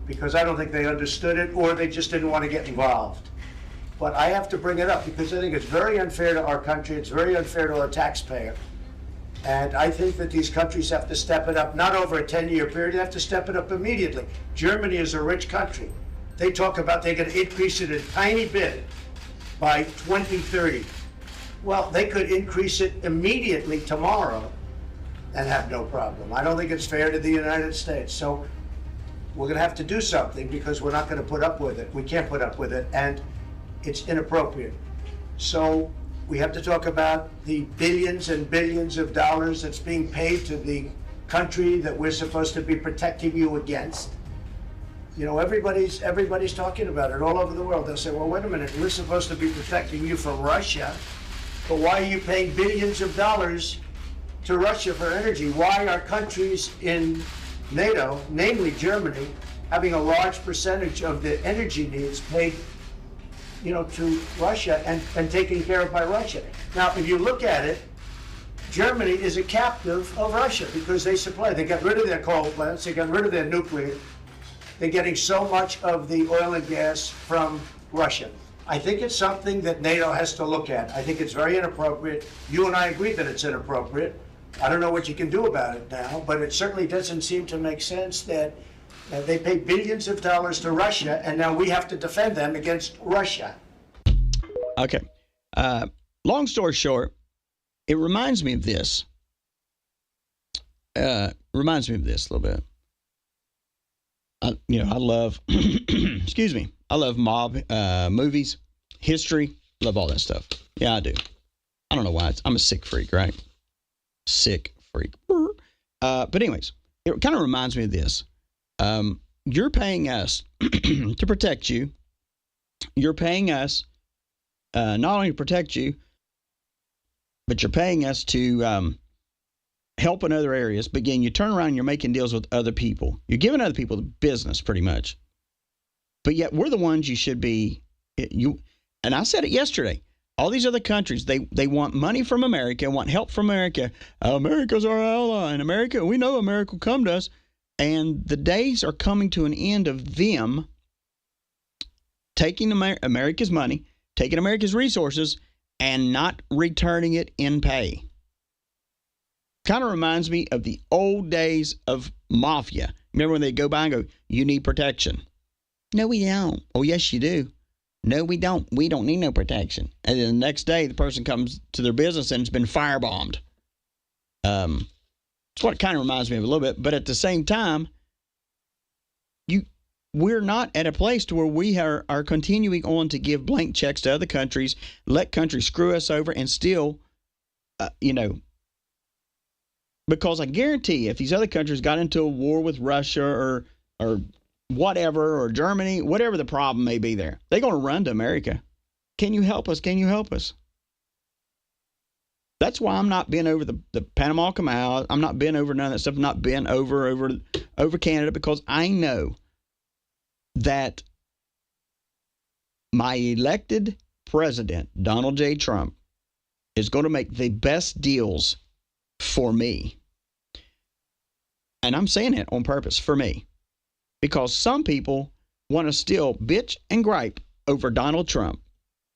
because I don't think they understood it, or they just didn't want to get involved. But I have to bring it up because I think it's very unfair to our country, it's very unfair to our taxpayer. And I think that these countries have to step it up, not over a 10-year period, they have to step it up immediately. Germany is a rich country. They talk about they're going to increase it a tiny bit by 2030. Well, they could increase it immediately tomorrow and have no problem. I don't think it's fair to the United States. So we're going to have to do something, because we're not going to put up with it. We can't put up with it, and it's inappropriate. So we have to talk about the billions and billions of dollars that's being paid to the country that we're supposed to be protecting you against. You know, everybody's talking about it all over the world. They'll say, well, wait a minute, we're supposed to be protecting you from Russia, but why are you paying billions of dollars to Russia for energy? Why are countries in NATO, namely Germany, having a large percentage of the energy needs paid, you know, to Russia and taken care of by Russia? Now, if you look at it, Germany is a captive of Russia because they got rid of their coal plants, they got rid of their nuclear. They're getting so much of the oil and gas from Russia. I think it's something that NATO has to look at. I think it's very inappropriate. You and I agree that it's inappropriate. I don't know what you can do about it now, but it certainly doesn't seem to make sense that they pay billions of dollars to Russia, and now we have to defend them against Russia. Okay. Long story short, it reminds me of this. A little bit. I love, excuse me, I love mob movies, history, love all that stuff. Yeah, I do. I don't know why. I'm a sick freak, right? Sick freak. But anyways, it kind of reminds me of this. You're paying us to protect you. You're paying us not only to protect you, but you're paying us to help in other areas. But again, you turn around and you're making deals with other people. You're giving other people the business pretty much. But yet we're the ones you should be. And I said it yesterday. All these other countries, they want money from America, want help from America. America's our ally, and America, we know America will come to us. And the days are coming to an end of them taking America's money, taking America's resources, and not returning it in pay. Kind of reminds me of the old days of mafia. Remember when they go by and go, you need protection? No, we don't. Oh, yes, you do. No, we don't. We don't need no protection. And then the next day, the person comes to their business and it's been firebombed. It's what it kind of reminds me of a little bit. But at the same time, we're not at a place to where we are continuing on to give blank checks to other countries, let countries screw us over, and still, because I guarantee if these other countries got into a war with Russia or whatever, or Germany, whatever the problem may be there, they're going to run to America. Can you help us? Can you help us? That's why I'm not been over the Panama Canal. I'm not been over none of that stuff. I'm not been over Canada, because I know that my elected president, Donald J. Trump, is going to make the best deals for me. And I'm saying it on purpose, for me. Because some people want to still bitch and gripe over Donald Trump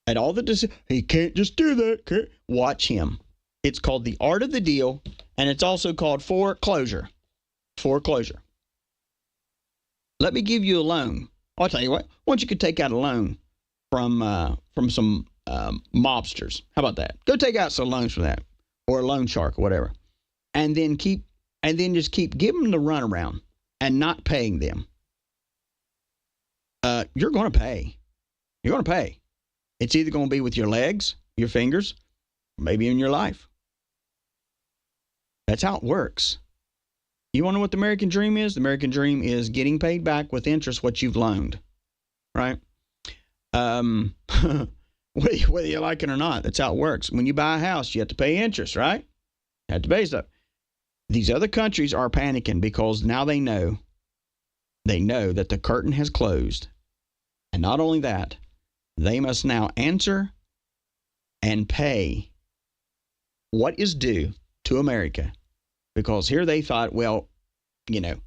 and all the he can't just do that. Watch him. It's called the art of the deal, and it's also called foreclosure. Foreclosure. Let me give you a loan. I'll tell you what. Why don't you could take out a loan from some mobsters? How about that? Go take out some loans from that, or a loan shark, or whatever, and then just keep giving them the runaround and not paying them. You're going to pay. You're going to pay. It's either going to be with your legs, your fingers, or maybe in your life. That's how it works. You want to know what the American dream is? The American dream is getting paid back with interest what you've loaned, right? Whether you like it or not, that's how it works. When you buy a house, you have to pay interest, right? You have to pay stuff. These other countries are panicking because now they know that the curtain has closed. And not only that, they must now answer and pay what is due to America. Because here they thought, well, we ain't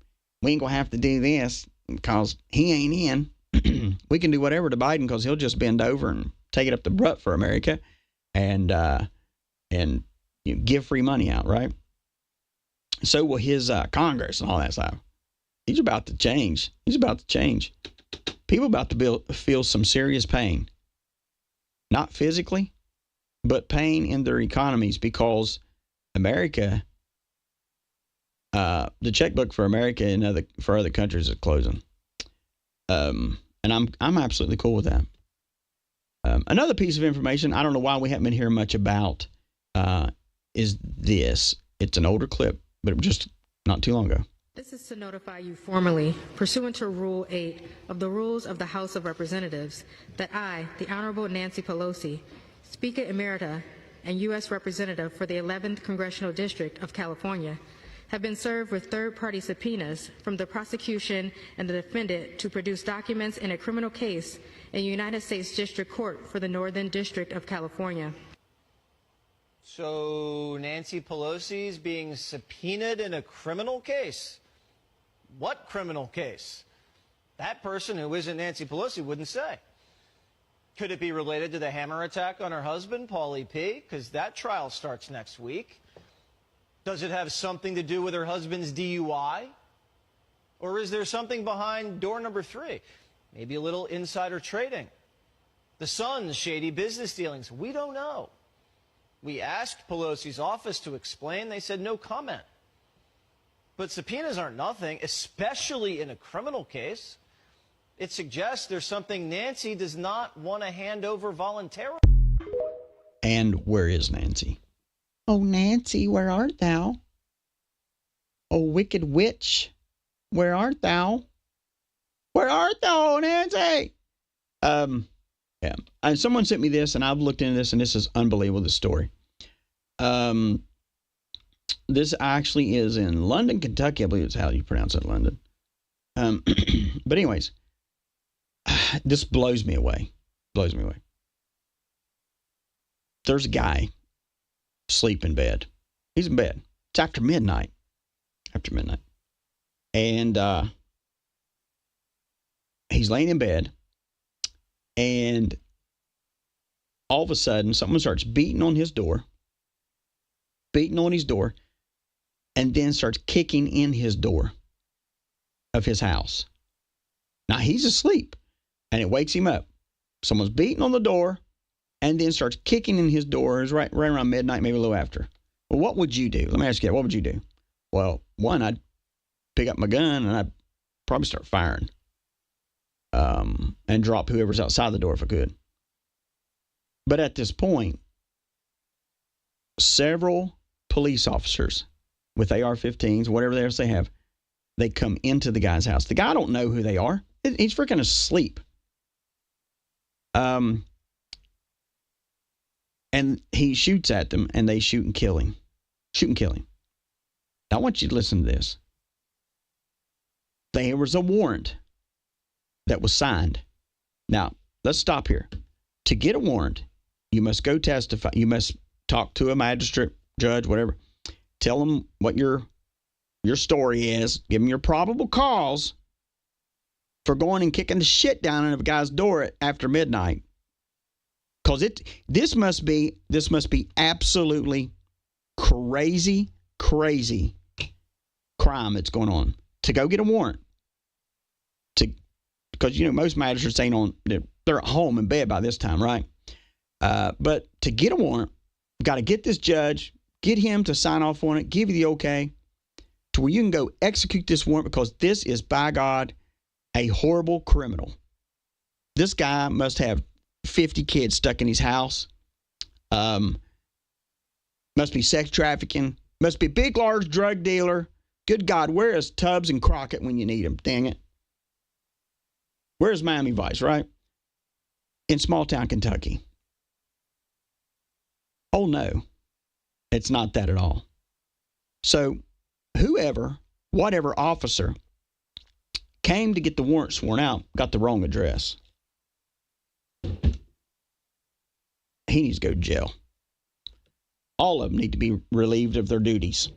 going to have to do this because he ain't in. We can do whatever to Biden because he'll just bend over and take it up the butt for America and give free money out, right? So will his Congress and all that stuff. He's about to change. He's about to change. People about to feel some serious pain. Not physically, but pain in their economies because America, the checkbook for America and for other countries is closing. And I'm absolutely cool with that. Another piece of information I don't know why we haven't been hearing much about is this. It's an older clip, but just not too long ago. This is to notify you formally, pursuant to Rule 8 of the Rules of the House of Representatives, that I, the Honorable Nancy Pelosi, Speaker Emerita and U.S. Representative for the 11th Congressional District of California, have been served with third-party subpoenas from the prosecution and the defendant to produce documents in a criminal case in United States District Court for the Northern District of California. So Nancy Pelosi is being subpoenaed in a criminal case? What criminal case? That person who isn't Nancy Pelosi wouldn't say. Could it be related to the hammer attack on her husband, Paulie P? Because that trial starts next week. Does it have something to do with her husband's DUI? Or is there something behind door number 3? Maybe a little insider trading. The son's shady business dealings. We don't know. We asked Pelosi's office to explain. They said no comment. But subpoenas aren't nothing, especially in a criminal case. It suggests there's something Nancy does not want to hand over voluntarily. And where is Nancy? Oh, Nancy, where art thou? Oh, wicked witch, where art thou? Where art thou, Nancy? Yeah. And someone sent me this, and I've looked into this, and this is unbelievable, this story. This actually is in London, Kentucky. I believe it's how you pronounce it, London. But anyways, this blows me away. Blows me away. There's a guy asleep in bed. He's in bed. It's after midnight. After midnight. And he's laying in bed. And all of a sudden, someone starts beating on his door. Beating on his door. And then starts kicking in his door of his house. Now, he's asleep. And it wakes him up. Someone's beating on the door and then starts kicking in his door. It's right around midnight, maybe a little after. Well, what would you do? Let me ask you that. What would you do? Well, one, I'd pick up my gun and I'd probably start firing and drop whoever's outside the door if I could. But at this point, several police officers with AR-15s, whatever else they have, they come into the guy's house. The guy don't know who they are. He's freaking asleep. And he shoots at them, and they shoot and kill him. Shoot and kill him. Now, I want you to listen to this. There was a warrant that was signed. Now, let's stop here. To get a warrant, you must go testify. You must talk to a magistrate, judge, whatever. Tell them what your story is. Give them your probable cause for going and kicking the shit down in a guy's door after midnight. Because this must be absolutely crazy crime that's going on. To go get a warrant. Because, most magistrates ain't on, they're at home in bed by this time, right? But to get a warrant, got to get this judge, get him to sign off on it, give you the okay, to where you can go execute this warrant, because this is, by God, a horrible criminal. This guy must have 50 kids stuck in his house. Must be sex trafficking. Must be a big, large drug dealer. Good God, where is Tubbs and Crockett when you need them? Dang it. Where's Miami Vice, right? In small town Kentucky. Oh, no. It's not that at all. So, whatever officer came to get the warrant sworn out got the wrong address. He needs to go to jail. All of them need to be relieved of their duties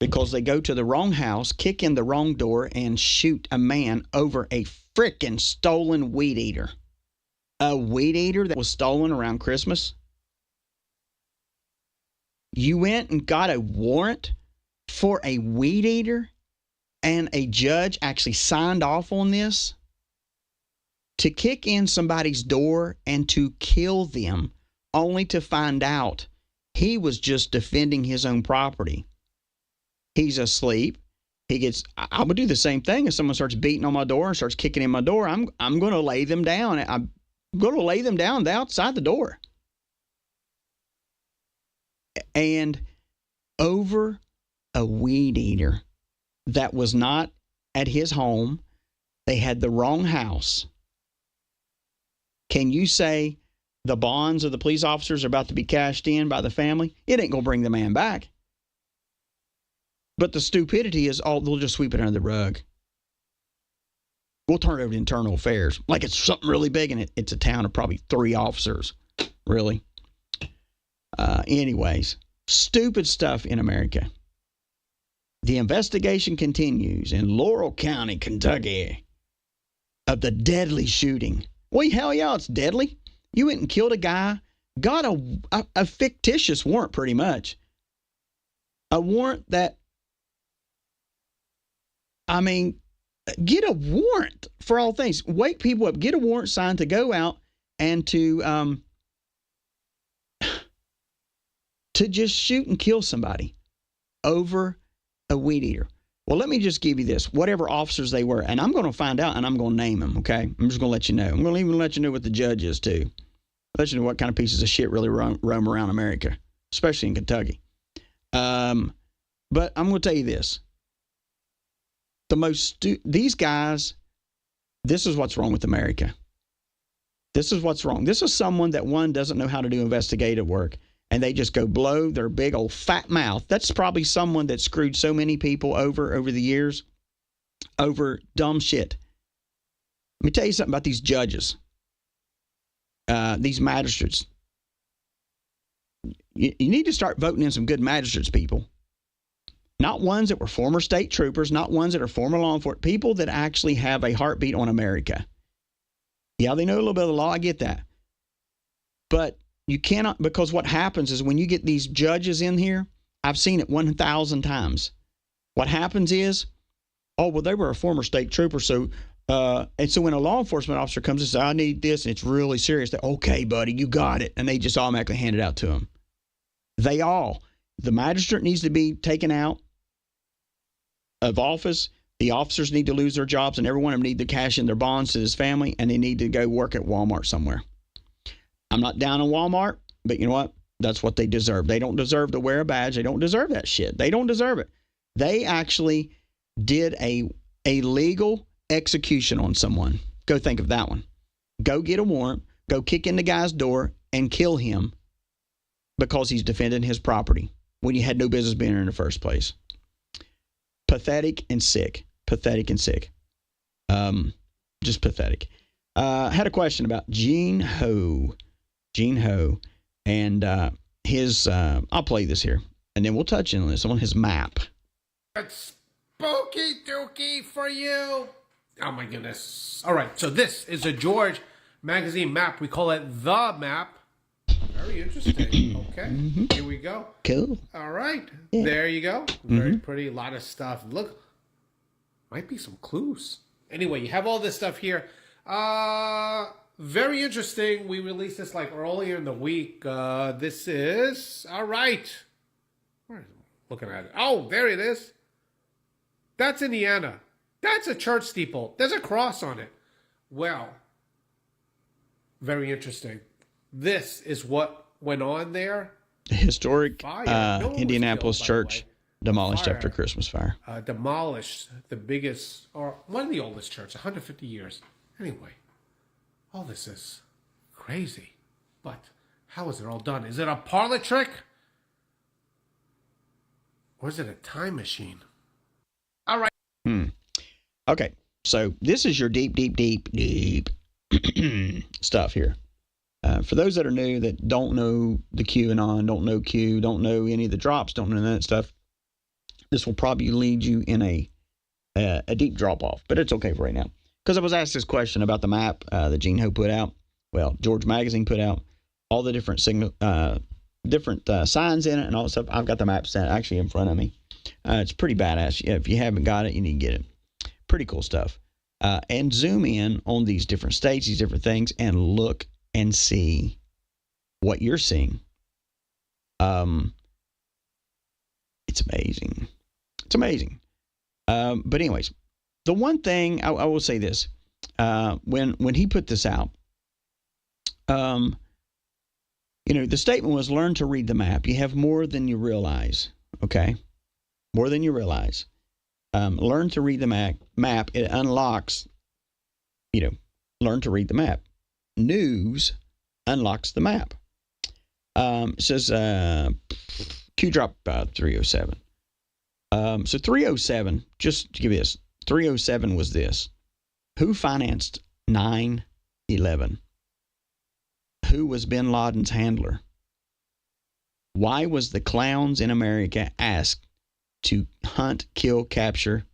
because they go to the wrong house, kick in the wrong door, and shoot a man over a frickin' stolen weed eater. A weed eater that was stolen around Christmas? You went and got a warrant for a weed eater, and a judge actually signed off on this? To kick in somebody's door and to kill them, only to find out he was just defending his own property. He's asleep. I would do the same thing if someone starts beating on my door and starts kicking in my door. I'm going to lay them down. I'm going to lay them down outside the door. And over a weed eater that was not at his home, they had the wrong house. Can you say the bonds of the police officers are about to be cashed in by the family? It ain't going to bring the man back. But the stupidity is they'll just sweep it under the rug. We'll turn it over to internal affairs. Like it's something really big, and it's a town of probably 3 officers. Really? Anyways, stupid stuff in America. The investigation continues in Laurel County, Kentucky, of the deadly shooting. Well, hell yeah, it's deadly. You went and killed a guy, got a fictitious warrant pretty much. A warrant that, get a warrant for all things. Wake people up, get a warrant signed to go out and to just shoot and kill somebody over a weed eater. Well, let me just give you this. Whatever officers they were, and I'm going to find out, and I'm going to name them, okay? I'm just going to let you know. I'm going to even let you know what the judge is, too. Let you know what kind of pieces of shit really roam around America, especially in Kentucky. But I'm going to tell you this. These guys, this is what's wrong with America. This is what's wrong. This is someone that, one, doesn't know how to do investigative work, and they just go blow their big old fat mouth. That's probably someone that screwed so many people over the years over dumb shit. Let me tell you something about these judges, these magistrates. You need to start voting in some good magistrates, people. Not ones that were former state troopers, not ones that are former law enforcement, people that actually have a heartbeat on America. Yeah, they know a little bit of the law, I get that. But you cannot, because what happens is when you get these judges in here, I've seen it 1,000 times. What happens is, oh, well, they were a former state trooper, so And so when a law enforcement officer comes and says, I need this, and it's really serious, they're, okay, buddy, you got it. And they just automatically hand it out to them. The magistrate needs to be taken out of office. The officers need to lose their jobs, and every one of them need to cash in their bonds to his family, and they need to go work at Walmart somewhere. I'm not down on Walmart, but you know what? That's what they deserve. They don't deserve to wear a badge. They don't deserve that shit. They don't deserve it. They actually did a legal execution on someone. Go think of that one. Go get a warrant, go kick in the guy's door and kill him because he's defending his property when you had no business being there in the first place. Pathetic and sick. Pathetic and sick. Just pathetic. Had a question about Gene Ho. Gene Ho. And his, I'll play this here, and then we'll touch on this on his map. It's spooky dookie for you. Oh my goodness. All right, so this is a George magazine map. We call it The Map. Very interesting. Okay, here we go. Cool. All right, Yeah. there you go. Very pretty, a lot of stuff. Look, might be some clues. Anyway, you have all this stuff here. Very interesting. We released this like earlier in the week. This is, all right. Where is it? Looking at it. Oh, there it is. That's Indiana. That's a church steeple. There's a cross on it. Well, very interesting. This is what went on there. The historic Fire. No one was Indianapolis killed, by the church way. demolished Fire. after Christmas fire. Demolished the biggest, or one of the oldest churches, 150 years. Anyway, all this is crazy. But how is it all done? Is it a parlor trick? Or is it a time machine? All right. Okay, so this is your deep stuff here. For those that are new, that don't know the QAnon, don't know Q, don't know any of the drops, don't know that stuff, this will probably lead you in a deep drop-off, but it's okay for right now. Because I was asked this question about the map that Gene Ho put out. Well, George Magazine put out all the different signs in it and all that stuff. I've got the map set actually in front of me. It's pretty badass. Yeah, if you haven't got it, you need to get it. Pretty cool stuff. And zoom in on these different states, these different things, and look and see what you're seeing. It's amazing. It's amazing. But anyways, the one thing I will say this, when he put this out, the statement was learn to read the map. You have more than you realize. Okay. More than you realize. Learn to read the map. It unlocks, learn to read the map. News unlocks the map. It says Q drop 307. So 307, just to give you this, 307 was this. Who financed 9/11? Who was bin Laden's handler? Why was the clowns in America asked to hunt, kill, capture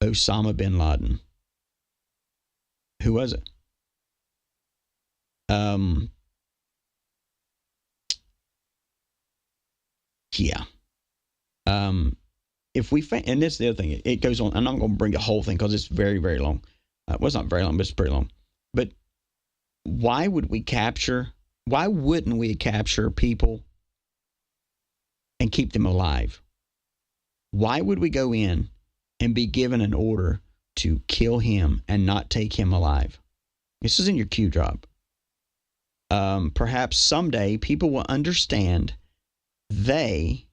Osama bin Laden? Who was it? If we and this is the other thing, it goes on. I'm not going to bring the whole thing because it's very, very long. Well, it's not very long, but it's pretty long. But why wouldn't we capture people and keep them alive? Why would we go in and be given an order to kill him and not take him alive? This is in your Q drop. Perhaps someday people will understand they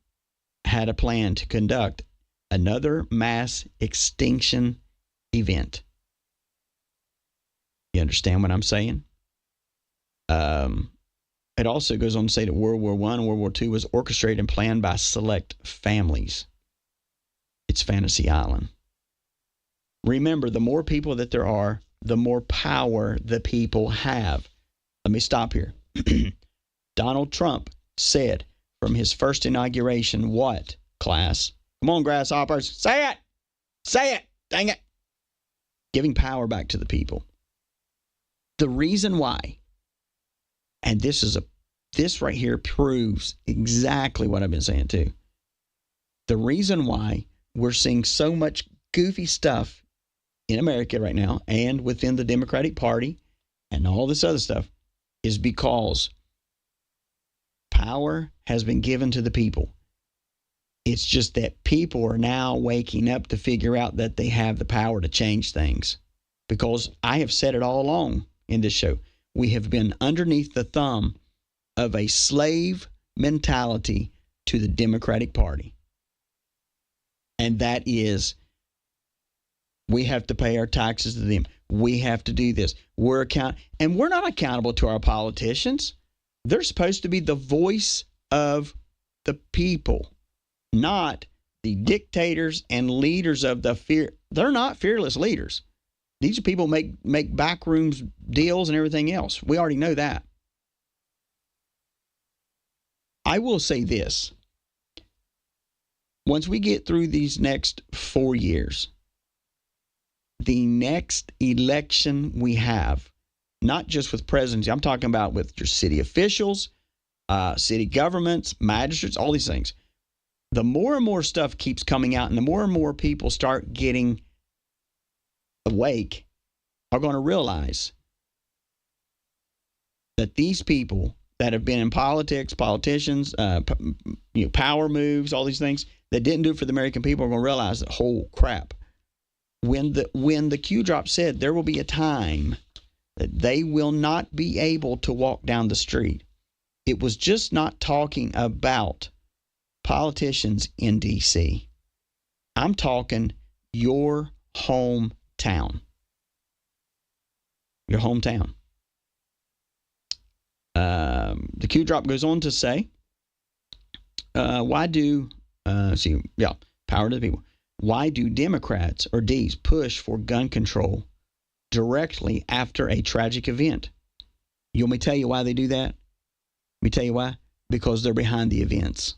had a plan to conduct another mass extinction event. You understand what I'm saying? It also goes on to say that World War I and World War II was orchestrated and planned by select families. It's Fantasy Island. Remember, the more people that there are, the more power the people have. Let me stop here. Donald Trump said from his first inauguration, what, class? Come on, grasshoppers. Say it. Say it. Dang it. Giving power back to the people. The reason why, and this right here proves exactly what I've been saying too. The reason why we're seeing so much goofy stuff in America right now and within the Democratic Party and all this other stuff is because power has been given to the people. It's just that people are now waking up to figure out that they have the power to change things. Because I have said it all along in this show, we have been underneath the thumb of a slave mentality to the Democratic Party. And that is, we have to pay our taxes to them. We have to do this. And we're not accountable to our politicians. They're supposed to be the voice of the people, not the dictators and leaders of the fear. They're not fearless leaders. These people make backrooms deals and everything else. We already know that. I will say this. Once we get through these next 4 years, the next election we have, not just with presidency, I'm talking about with your city officials, city governments, magistrates, all these things. The more and more stuff keeps coming out and the more and more people start getting awake, are going to realize that these people that have been in politics, politicians, power moves, all these things, that didn't do it for the American people are going to realize that, oh, crap. When the Q drop said there will be a time that they will not be able to walk down the street, it was just not talking about politicians in D.C. I'm talking your hometown. Your hometown. The Q drop goes on to say, power to the people. Why do Democrats or D's push for gun control directly after a tragic event? You want me to tell you why they do that? Let me tell you why. Because they're behind the events.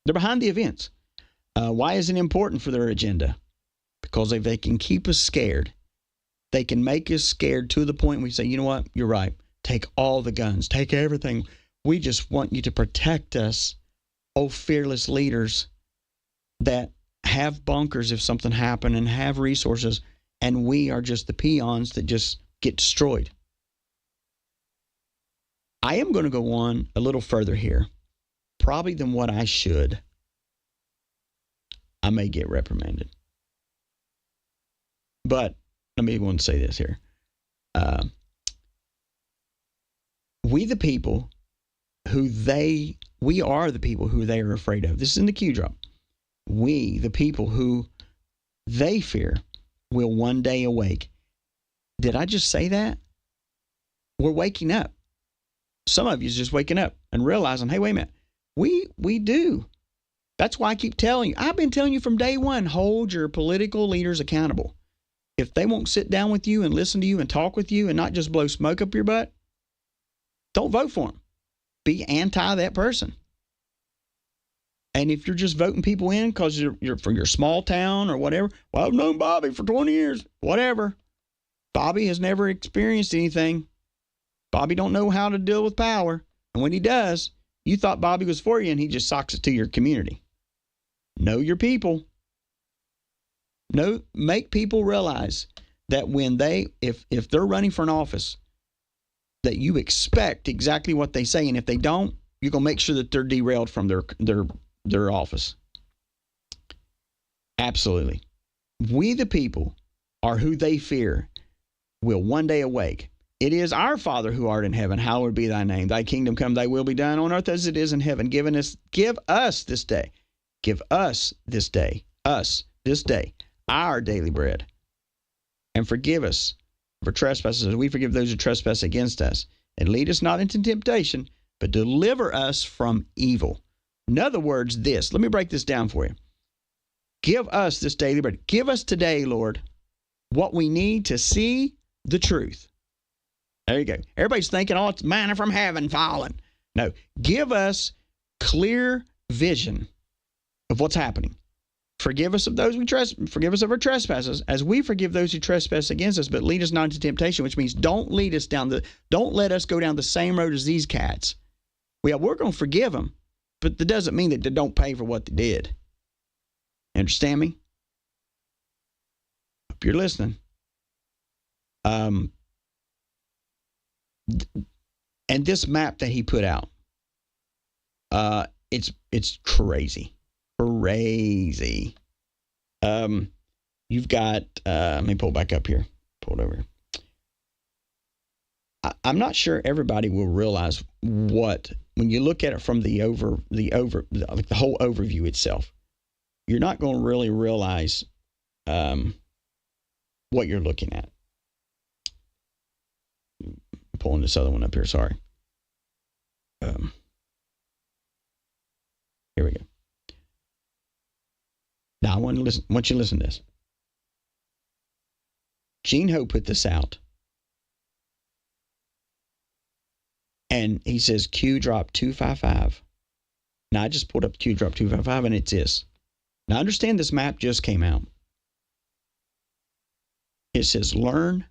They're behind the events. Why is it important for their agenda? Because if they can keep us scared, they can make us scared to the point we say, you know what, you're right. Take all the guns. Take everything. We just want you to protect us, oh fearless leaders that have bunkers if something happened and have resources, and we are just the peons that just get destroyed. I am going to go on a little further here, probably than what I should. I may get reprimanded. But let me go and say this here. We are the people who they are afraid of. This is in the Q drop. We, the people who they fear, will one day awake. Did I just say that? We're waking up. Some of you is just waking up and realizing, hey, wait a minute. We do. That's why I keep telling you. I've been telling you from day one, hold your political leaders accountable. If they won't sit down with you and listen to you and talk with you and not just blow smoke up your butt, don't vote for them. Be anti that person. And if you're just voting people in because you're from your small town or whatever, well, I've known Bobby for 20 years, whatever. Bobby has never experienced anything. Bobby don't know how to deal with power. And when he does, you thought Bobby was for you and he just socks it to your community. Know your people. Make people realize that when if they're running for an office, that you expect exactly what they say. And if they don't, you're going to make sure that they're derailed from their office. Absolutely. We, the people, are who they fear, will one day awake. It is our Father who art in heaven, hallowed be thy name. Thy kingdom come, thy will be done on earth as it is in heaven. Give us this day, our daily bread. And forgive us for trespasses as we forgive those who trespass against us. And lead us not into temptation, but deliver us from evil. In other words, let me break this down for you. Give us this daily bread. Give us today, Lord, what we need to see the truth. There you go. Everybody's thinking, oh, it's manna from heaven falling. No, give us clear vision of what's happening. Forgive us of forgive us of our trespasses, as we forgive those who trespass against us, but lead us not into temptation, which means don't let us go down the same road as these cats. We're going to forgive them, but that doesn't mean that they don't pay for what they did. Understand me? Hope you're listening. And this map that he put out, it's crazy. Crazy. You've got, let me pull back up here. Pull it over here. I'm not sure everybody will realize what, when you look at it from the whole overview itself, you're not going to really realize what you're looking at. I'm pulling this other one up here. Sorry. Here we go. Now I want you to listen to this. Gene Ho put this out. And he says Q drop 255. Now I just pulled up Q drop 255 and it's this. Now understand this map just came out. It says learn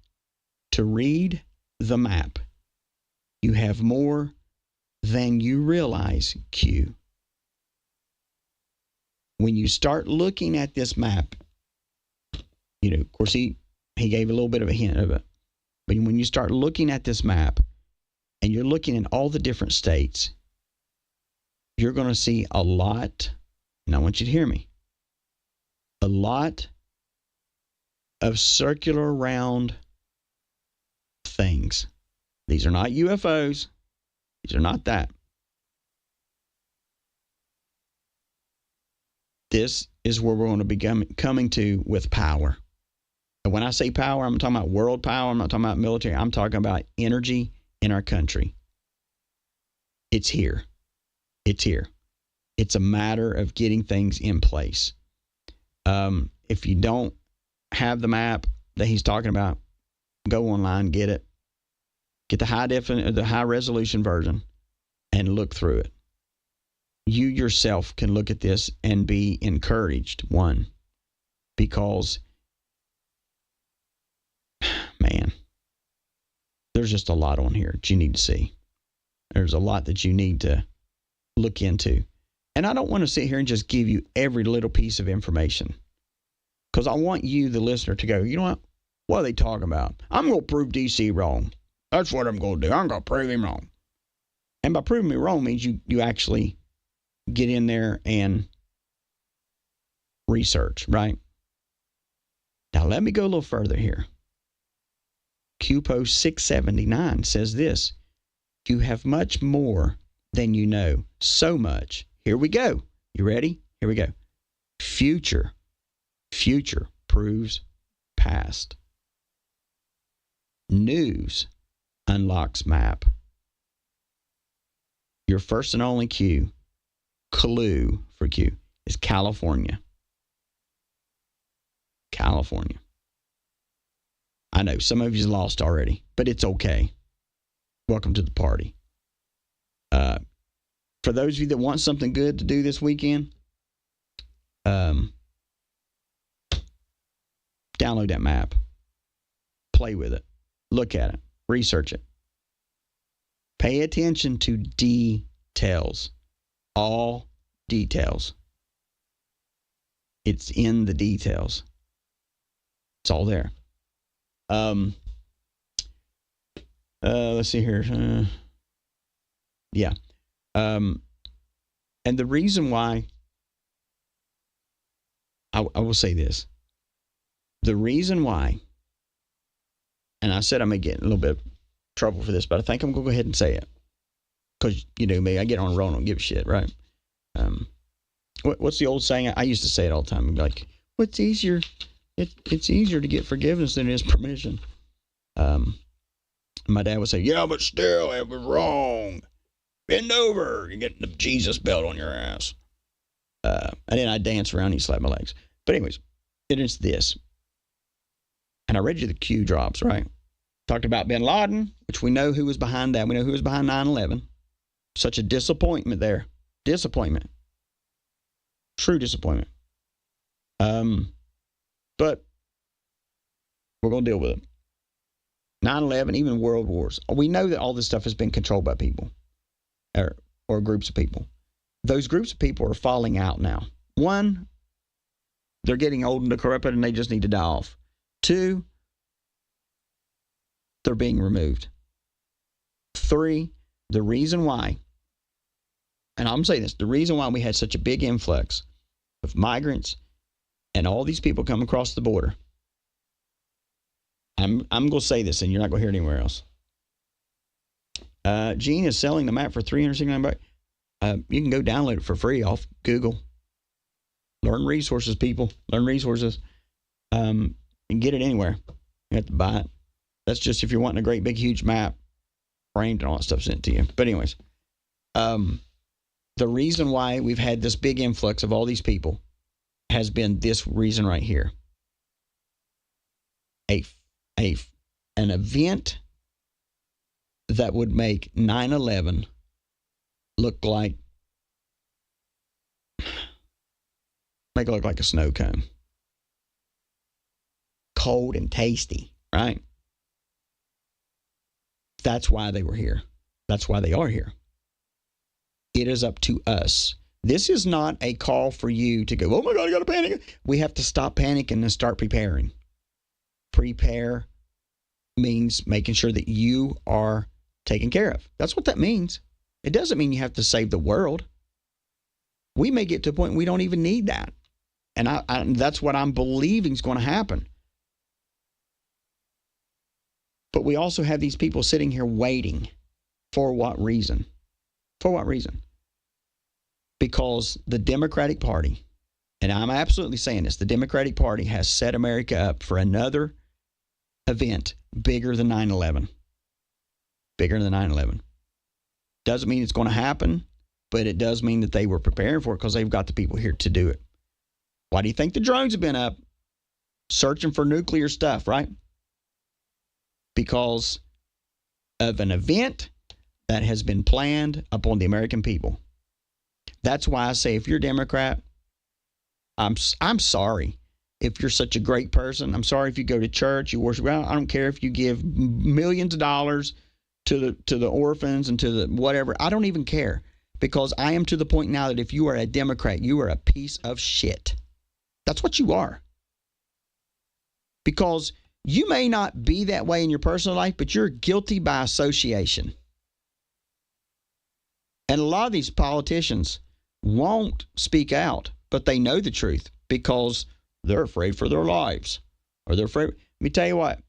to read the map. You have more than you realize, Q. When you start looking at this map, of course he gave a little bit of a hint of it. But when you start looking at this map and you're looking at all the different states, you're going to see a lot, and I want you to hear me, a lot of circular round things. These are not UFOs. These are not that. This is where we're going to be coming to with power. And when I say power, I'm talking about world power. I'm not talking about military. I'm talking about energy in our country. It's here. It's here. It's a matter of getting things in place. If you don't have the map that he's talking about, go online, get it. Get the high resolution version and look through it. You yourself can look at this and be encouraged, one, because, man, there's just a lot on here that you need to see. There's a lot that you need to look into. And I don't want to sit here and just give you every little piece of information, because I want you, the listener, to go, you know what? What are they talking about? I'm going to prove DC wrong. That's what I'm going to do. I'm going to prove him wrong. And by proving me wrong means you actually get in there and research, right? Now, let me go a little further here. QPost 679 says this: you have much more than you know. So much. Here we go. You ready? Here we go. Future proves past. News unlocks map. Your first and only Q, clue for Q, is California. California. I know some of you's lost already, but it's okay. Welcome to the party. For those of you that want something good to do this weekend, download that map. Play with it. Look at it. Research it. Pay attention to details. All details. It's in the details. It's all there. Let's see here. Yeah. And the reason why, I will say this. The reason why, and I said I may get in a little bit of trouble for this, but I think I'm going to go ahead and say it. Because, you know me, I get on a roll and don't give a shit, right? What's the old saying? I used to say it all the time. Like, what's easier? It's easier to get forgiveness than it is permission. My dad would say, yeah, but still, it was wrong. Bend over. You get the Jesus belt on your ass. And then I'd dance around and he'd slap my legs. But anyways, it is this. And I read you the Q drops, right? Talked about bin Laden, which we know who was behind that. We know who was behind 9/11. Such a disappointment there. Disappointment. True disappointment. But we're going to deal with it. 9/11, even world wars. We know that all this stuff has been controlled by people or groups of people. Those groups of people are falling out now. One, they're getting old and decrepit and they just need to die off. 2, they're being removed. 3, the reason why, and I'm saying this, the reason why we had such a big influx of migrants and all these people come across the border, I'm going to say this, and you're not going to hear it anywhere else. Gene is selling the map for $369. You can go download it for free off Google. Learn resources, people. Learn resources. And get it anywhere. You have to buy it. That's just if you're wanting a great big huge map, framed and all that stuff sent to you. But anyways, the reason why we've had this big influx of all these people has been this reason right here. An event that would make 9/11 look like a snow cone. Cold and tasty, right? That's why they were here. That's why they are here. It is up to us. This is not a call for you to go, oh my God, I got to panic. We have to stop panicking and start preparing. Prepare means making sure that you are taken care of. That's what that means. It doesn't mean you have to save the world. We may get to a point we don't even need that. And that's what I'm believing is going to happen. But we also have these people sitting here waiting. For what reason? For what reason? Because the Democratic Party, and I'm absolutely saying this, the Democratic Party has set America up for another event bigger than 9/11. Bigger than 9/11. Doesn't mean it's going to happen, but it does mean that they were preparing for it because they've got the people here to do it. Why do you think the drones have been up? Searching for nuclear stuff, right? Because of an event that has been planned upon the American people. That's why I say if you're a Democrat, I'm sorry. If you're such a great person, I'm sorry if you go to church, you worship. I don't care if you give millions of dollars to the orphans and to the whatever. I don't even care, because I am to the point now that if you are a Democrat, you are a piece of shit. That's what you are. Because you may not be that way in your personal life, but you're guilty by association. And a lot of these politicians won't speak out, but they know the truth because they're afraid for their lives, or they're afraid. Let me tell you what,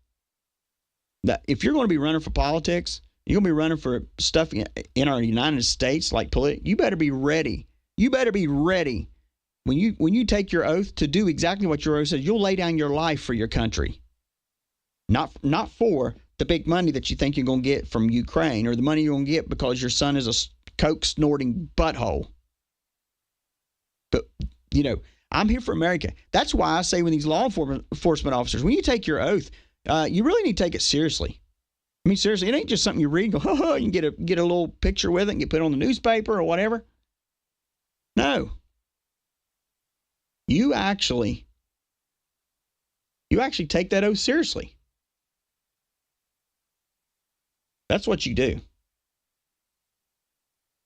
that if you're going to be running for politics, you're going to be running for stuff in our United States, like you better be ready. You better be ready when you take your oath to do exactly what your oath says. You'll lay down your life for your country, not for the big money that you think you're going to get from Ukraine, or the money you're going to get because your son is a coke snorting butthole. But I'm here for America. That's why I say when these law enforcement officers, when you take your oath, you really need to take it seriously. I mean, seriously, it ain't just something you read and go, oh, you can get a little picture with it and get put on the newspaper or whatever. No. You actually take that oath seriously. That's what you do.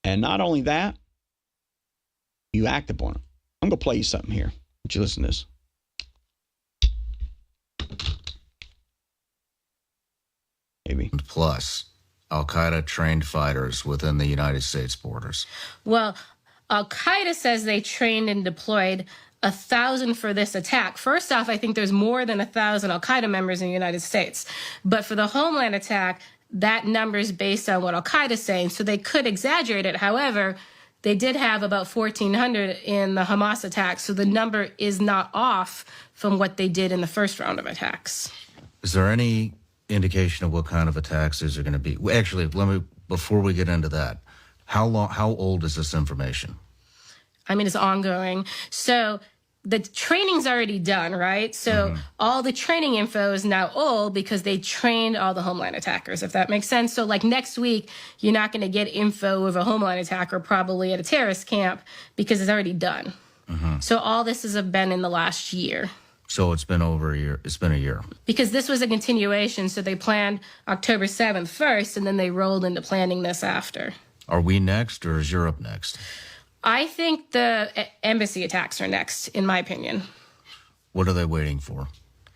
And not only that, you act upon it. I'm going to play you something here. Would you listen to this? Maybe. Plus, Al-Qaeda trained fighters within the United States borders. Well, Al-Qaeda says they trained and deployed 1,000 for this attack. First off, I think there's more than 1,000 Al-Qaeda members in the United States. But for the Homeland attack, that number is based on what Al-Qaeda is saying, so they could exaggerate it. However, they did have about 1,400 in the Hamas attack, so the number is not off from what they did in the first round of attacks. Is there any indication of what kind of attacks these are going to be? Actually, before we get into that, how old is this information? I mean, it's ongoing. So the training's already done, right? So all the training info is now old because they trained all the Homeland attackers, if that makes sense. So like next week, you're not going to get info of a Homeland attacker probably at a terrorist camp because it's already done. So all this has been in the last year. So it's been over a year. It's been a year. Because this was a continuation. So they planned October 7th first, and then they rolled into planning this after. Are we next, or is Europe next? I think the embassy attacks are next, in my opinion. What are they waiting for?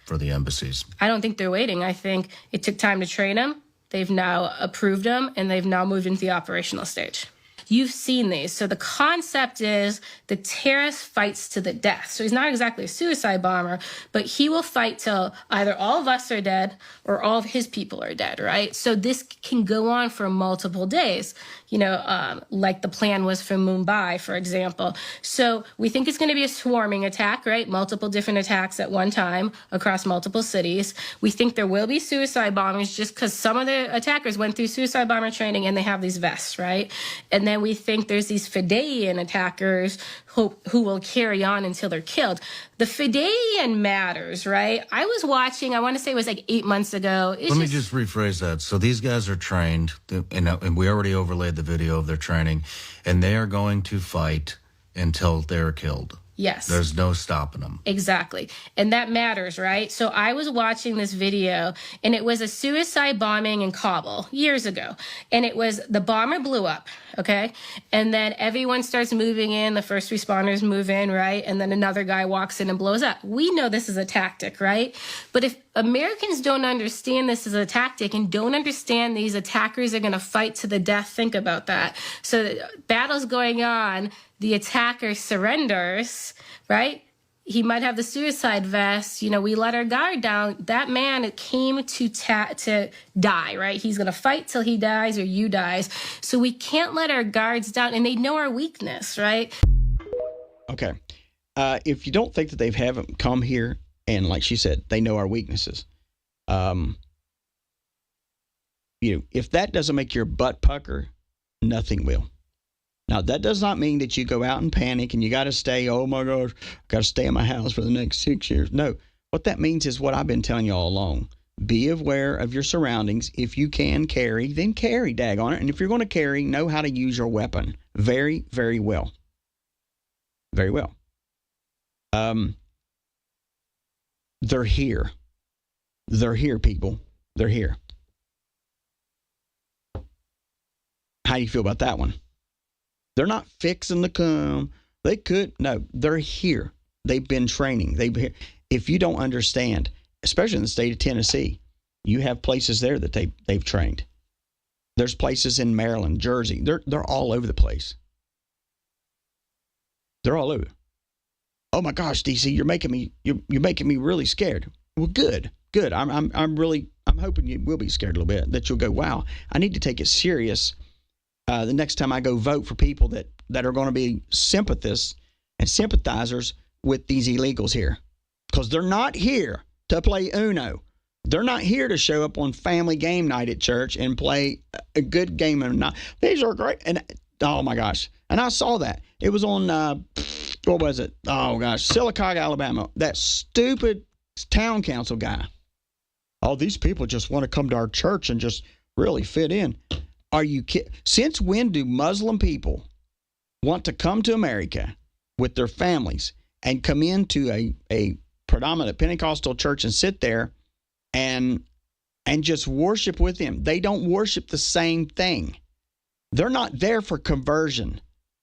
for the embassies? I don't think they're waiting. I think it took time to train them. They've now approved them, and they've now moved into the operational stage. You've seen these. So the concept is the terrorist fights to the death. So he's not exactly a suicide bomber, but he will fight till either all of us are dead or all of his people are dead, right? So this can go on for multiple days, like the plan was for Mumbai, for example. So we think it's going to be a swarming attack, right? Multiple different attacks at one time across multiple cities. We think there will be suicide bombers just because some of the attackers went through suicide bomber training and they have these vests, right? And then we think there's these Fideian attackers who will carry on until they're killed. The Fideian matters, right? I was watching, I want to say it was like 8 months ago. Let me just rephrase that. So these guys are trained, and we already overlaid the video of their training, and they are going to fight until they're killed. Yes. There's no stopping them. Exactly. And that matters, right? So I was watching this video, and it was a suicide bombing in Kabul years ago. And it was the bomber blew up, okay? And then everyone starts moving in. The first responders move in, right? And then another guy walks in and blows up. We know this is a tactic, right? But if Americans don't understand this as a tactic and don't understand these attackers are going to fight to the death, think about that. So battle's going on. The attacker surrenders, right? He might have the suicide vest. We let our guard down. That man came to die, right? He's going to fight till he dies or you dies. So we can't let our guards down, and they know our weakness, right? Okay. If you don't think that they haven't come here, and like she said, they know our weaknesses. If that doesn't make your butt pucker, nothing will. Now, that does not mean that you go out and panic and you got to stay, oh my gosh, got to stay in my house for the next 6 years. No, what that means is what I've been telling you all along. Be aware of your surroundings. If you can carry, then carry, daggone it. And if you're going to carry, know how to use your weapon very, very well. Very well. They're here. They're here, people. They're here. How do you feel about that one? They're not fixing to come. They could. No, they're here. They've been training. If you don't understand, especially in the state of Tennessee, you have places there that they've trained. There's places in Maryland, Jersey. They're all over the place. They're all over. Oh my gosh, DC, you're making me really scared. Well, good. I'm hoping you will be scared a little bit, that you'll go, wow, I need to take it serious. The next time I go vote for people that are going to be sympathists and sympathizers with these illegals here. Because they're not here to play Uno. They're not here to show up on family game night at church and play a good game of night. These are great. And oh my gosh. And I saw that. It was on, what was it? Oh gosh, Sylacauga, Alabama. That stupid town council guy. Oh, these people just want to come to our church and just really fit in. Are you kidding? Since when do Muslim people want to come to America with their families and come into a predominant Pentecostal church and sit there and just worship with them? They don't worship the same thing. They're not there for conversion.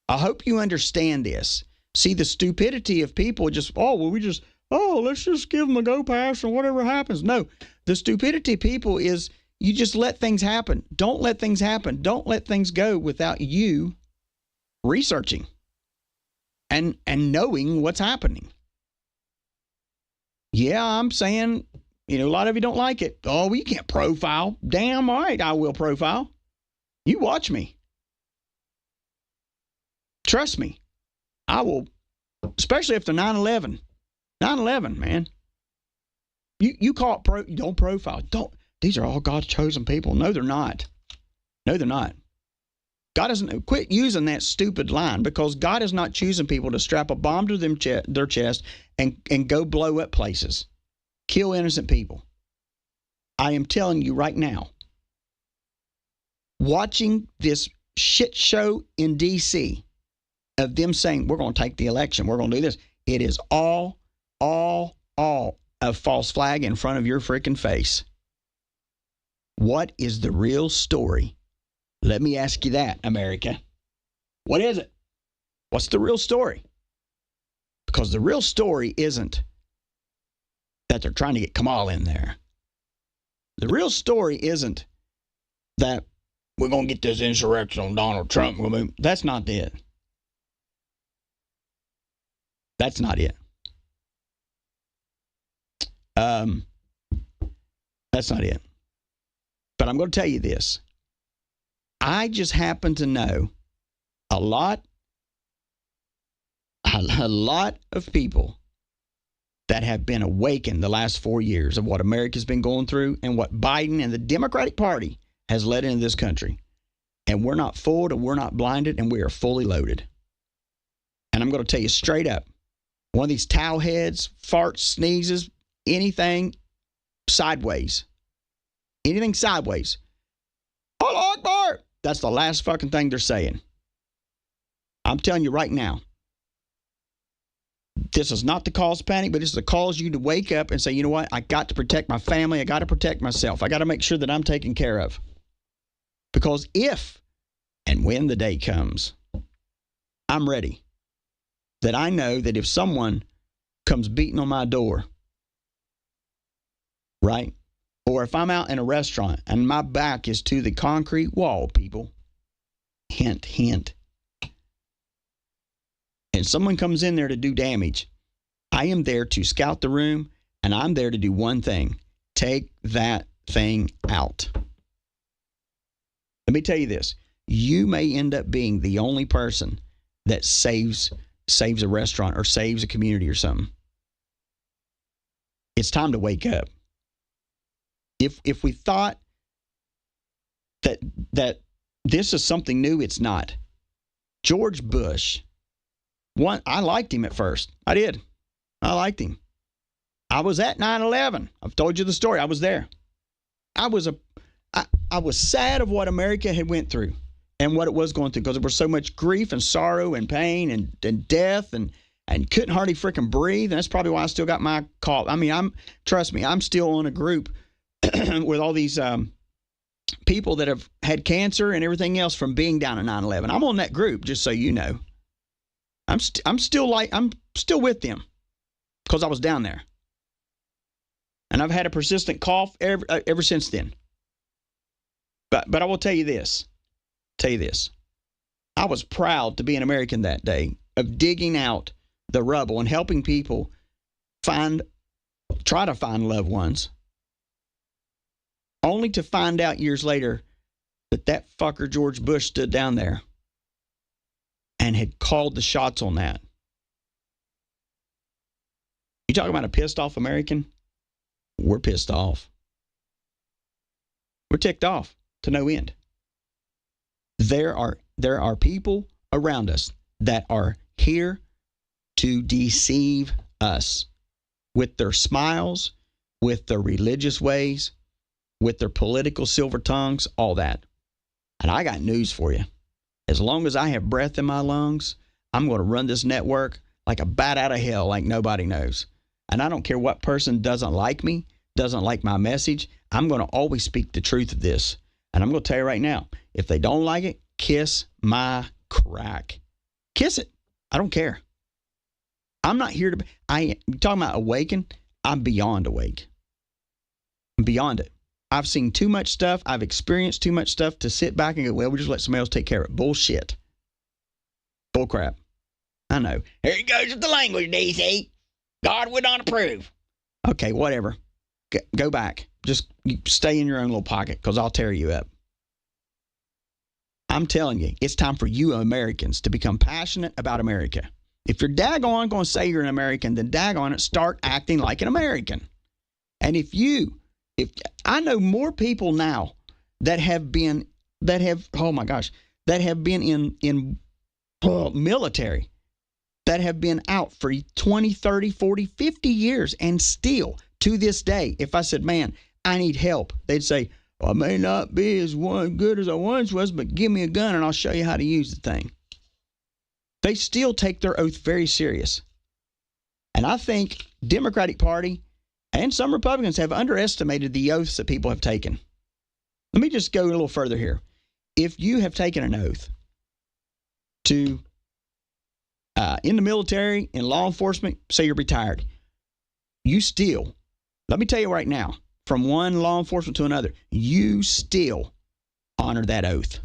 I hope you understand this. See, the stupidity of people let's just give them a go pass and whatever happens. No, the stupidity of people is you just let things happen. Don't let things happen. Don't let things go without you researching and knowing what's happening. Yeah, I'm saying, a lot of you don't like it. Oh, well, you can't profile. Damn right, I will profile. You watch me. Trust me. I will, especially after 9/11. 9/11, man. You call it don't profile. These are all God's chosen people. No, they're not. No, they're not. God doesn't quit using that stupid line, because God is not choosing people to strap a bomb to their chest and go blow up places, kill innocent people. I am telling you right now, watching this shit show in D.C. of them saying, we're going to take the election, we're going to do this. It is all a false flag in front of your freaking face. What is the real story? Let me ask you that, America. What is it? What's the real story? Because the real story isn't that they're trying to get Kamala in there. The real story isn't that we're going to get this insurrection on Donald Trump. That's not it. That's not it. That's not it. But I'm going to tell you this. I just happen to know a lot of people that have been awakened the last 4 years of what America's been going through and what Biden and the Democratic Party has led into this country. And we're not fooled and we're not blinded and we are fully loaded. And I'm going to tell you straight up, one of these towel heads, farts, sneezes, anything sideways. Anything sideways. Allah Akbar! That's the last fucking thing they're saying. I'm telling you right now, this is not to cause panic, but this is to cause you to wake up and say, you know what? I got to protect my family. I got to protect myself. I got to make sure that I'm taken care of. Because if and when the day comes, I'm ready. That I know that if someone comes beating on my door, right? Or if I'm out in a restaurant and my back is to the concrete wall, people, hint, hint, and someone comes in there to do damage, I am there to scout the room, and I'm there to do one thing: take that thing out. Let me tell you this. You may end up being the only person that saves a restaurant or saves a community or something. It's time to wake up. If we thought that this is something new, it's not. George Bush, I liked him at first. I did. I liked him. I was at 9/11. I've told you the story. I was there. I was sad of what America had went through and what it was going through, because there was so much grief and sorrow and pain and death and couldn't hardly freaking breathe. And that's probably why I still got my cough. I mean, trust me, I'm still on a group with all these people that have had cancer and everything else from being down at 9/11. I'm on that group, just so you know. I'm still with them because I was down there, and I've had a persistent cough ever since then. But I will tell you this. I was proud to be an American that day, of digging out the rubble and helping people try to find loved ones, only to find out years later that fucker George Bush stood down there and had called the shots on that. You talking about a pissed off American? We're pissed off. We're ticked off to no end. There are people around us that are here to deceive us with their smiles, with their religious ways, with their political silver tongues, all that. And I got news for you. As long as I have breath in my lungs, I'm going to run this network like a bat out of hell, like nobody knows. And I don't care what person doesn't like me, doesn't like my message. I'm going to always speak the truth of this. And I'm going to tell you right now, if they don't like it, kiss my crack. Kiss it. I don't care. I'm not here to you're talking about awaken? I'm beyond awake. I'm beyond it. I've seen too much stuff. I've experienced too much stuff to sit back and go, well, we'll just let somebody else take care of it. Bullshit. Bullcrap. I know. Here he goes with the language, DC. God would not approve. Okay, whatever. Go back. Just stay in your own little pocket, because I'll tear you up. I'm telling you, it's time for you Americans to become passionate about America. If you're daggone going to say you're an American, then daggone it, start acting like an American. And if I know more people now that have been in military, that have been out for 20, 30, 40, 50 years, and still to this day, if I said, man, I need help, they'd say, well, I may not be as good as I once was, but give me a gun and I'll show you how to use the thing. They still take their oath very serious. And I think Democratic Party and some Republicans have underestimated the oaths that people have taken. Let me just go a little further here. If you have taken an oath to, in the military, in law enforcement, say you're retired, you still Let me tell you right now, from one law enforcement to another, you still honor that oath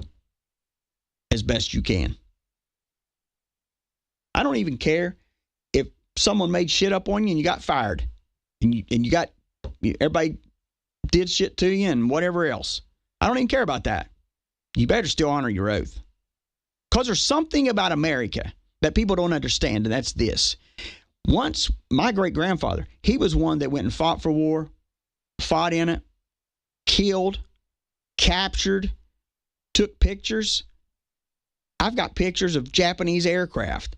as best you can. I don't even care if someone made shit up on you and you got fired and you got everybody did shit to you and whatever else. I don't even care about that. You better still honor your oath. Because there's something about America that people don't understand, and that's this. Once, my great-grandfather, he was one that went and fought for war, fought in it, killed, captured, took pictures. I've got pictures of Japanese aircraft.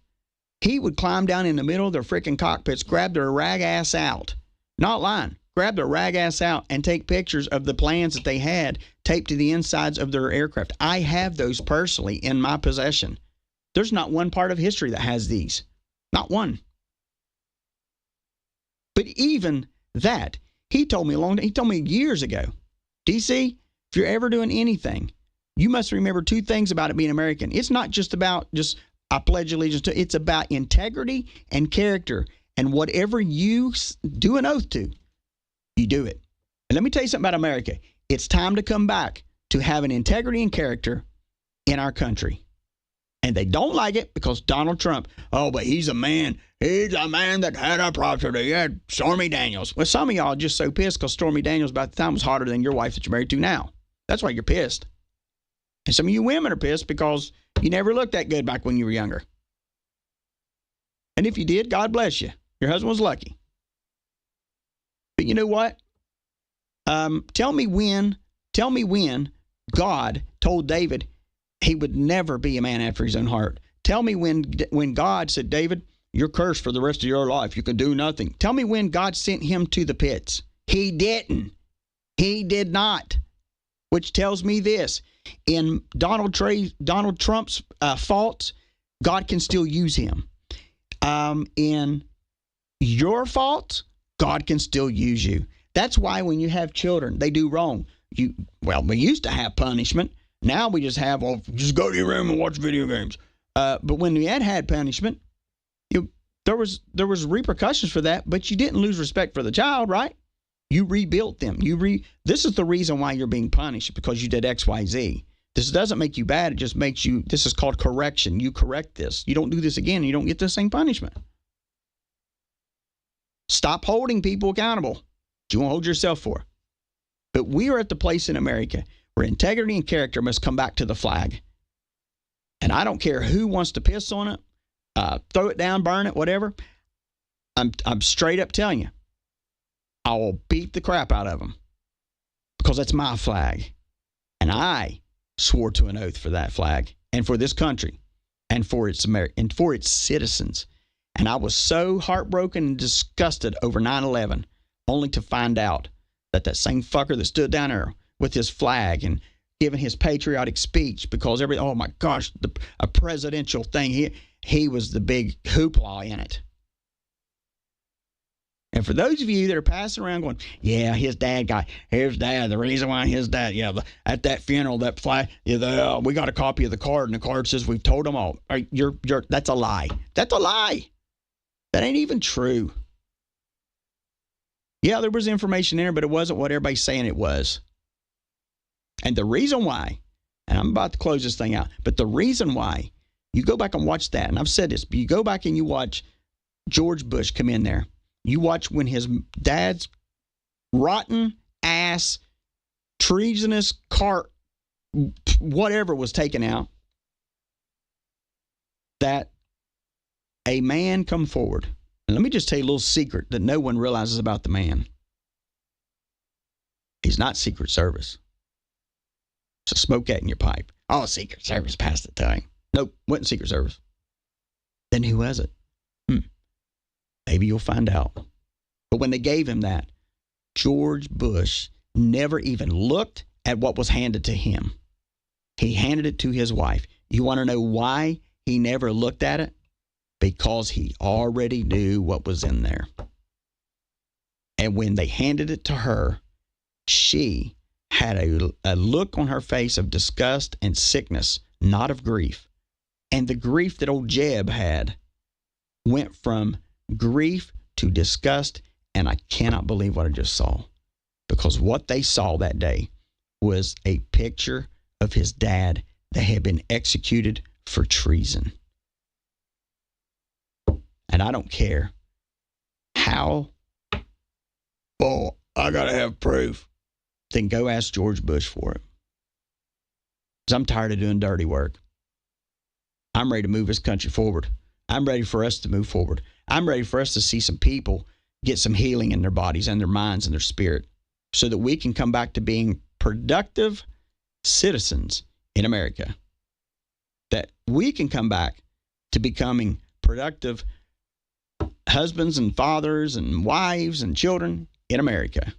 He would climb down in the middle of their freaking cockpits, grab their rag ass out. Not lying. Grab their rag ass out and take pictures of the plans that they had taped to the insides of their aircraft. I have those personally in my possession. There's not one part of history that has these. Not one. But even that, he told me years ago, DC, if you're ever doing anything, you must remember two things about it being American. It's not just about I pledge allegiance to, it's about integrity and character. And whatever you do an oath to, you do it. And let me tell you something about America. It's time to come back to having integrity and character in our country. And they don't like it because Donald Trump, oh, but he's a man. He's a man that had a property. He had Stormy Daniels. Well, some of y'all are just so pissed because Stormy Daniels about the time was hotter than your wife that you're married to now. That's why you're pissed. And some of you women are pissed because you never looked that good back when you were younger. And if you did, God bless you. Your husband was lucky. But you know what? Tell me when God told David he would never be a man after his own heart. Tell me when God said, David, you're cursed for the rest of your life. You can do nothing. Tell me when God sent him to the pits. He didn't. He did not. Which tells me this. In Donald Trump's faults, God can still use him. In your faults, God can still use you. That's why when you have children, they do wrong. We used to have punishment. Now we just have, just go to your room and watch video games. But when we had punishment, there was repercussions for that, but you didn't lose respect for the child, right? You rebuilt them. This is the reason why you're being punished, because you did X, Y, Z. This doesn't make you bad. It just makes you, this is called correction. You correct this. You don't do this again. You don't get the same punishment. Stop holding people accountable. You won't hold yourself for. But we are at the place in America where integrity and character must come back to the flag. And I don't care who wants to piss on it, throw it down, burn it, whatever. I'm straight up telling you, I will beat the crap out of them because that's my flag. And I swore to an oath for that flag and for this country and for its citizens. And I was so heartbroken and disgusted over 9/11, only to find out that same fucker that stood down there with his flag and giving his patriotic speech because oh my gosh, a presidential thing, he was the big hoopla in it. And for those of you that are passing around going, yeah, the reason why his dad, at that funeral, that flag, we got a copy of the card, and the card says we've told them all. That's a lie. That's a lie. That ain't even true. Yeah, there was information in there, but it wasn't what everybody's saying it was. And the reason why, and I'm about to close this thing out, but the reason why, you go back and watch that, and I've said this, but you go back and you watch George Bush come in there. You watch when his dad's rotten ass, treasonous cart, whatever was taken out, that a man come forward. And let me just tell you a little secret that no one realizes about the man. He's not Secret Service. So smoke that in your pipe. Oh, Secret Service passed the time. Nope, wasn't Secret Service. Then who was it? Maybe you'll find out. But when they gave him that, George Bush never even looked at what was handed to him. He handed it to his wife. You want to know why he never looked at it? Because he already knew what was in there. And when they handed it to her, she had a look on her face of disgust and sickness, not of grief. And the grief that old Jeb had went from grief to disgust And I cannot believe what I just saw, because what they saw that day was a picture of his dad that had been executed for treason. And I don't care how, oh, I got to have proof. Then go ask George Bush for it. Because I'm tired of doing dirty work. I'm ready to move this country forward. I'm ready for us to move forward. I'm ready for us to see some people get some healing in their bodies and their minds and their spirit, so that we can come back to being productive citizens in America. That we can come back to becoming productive husbands and fathers and wives and children in America.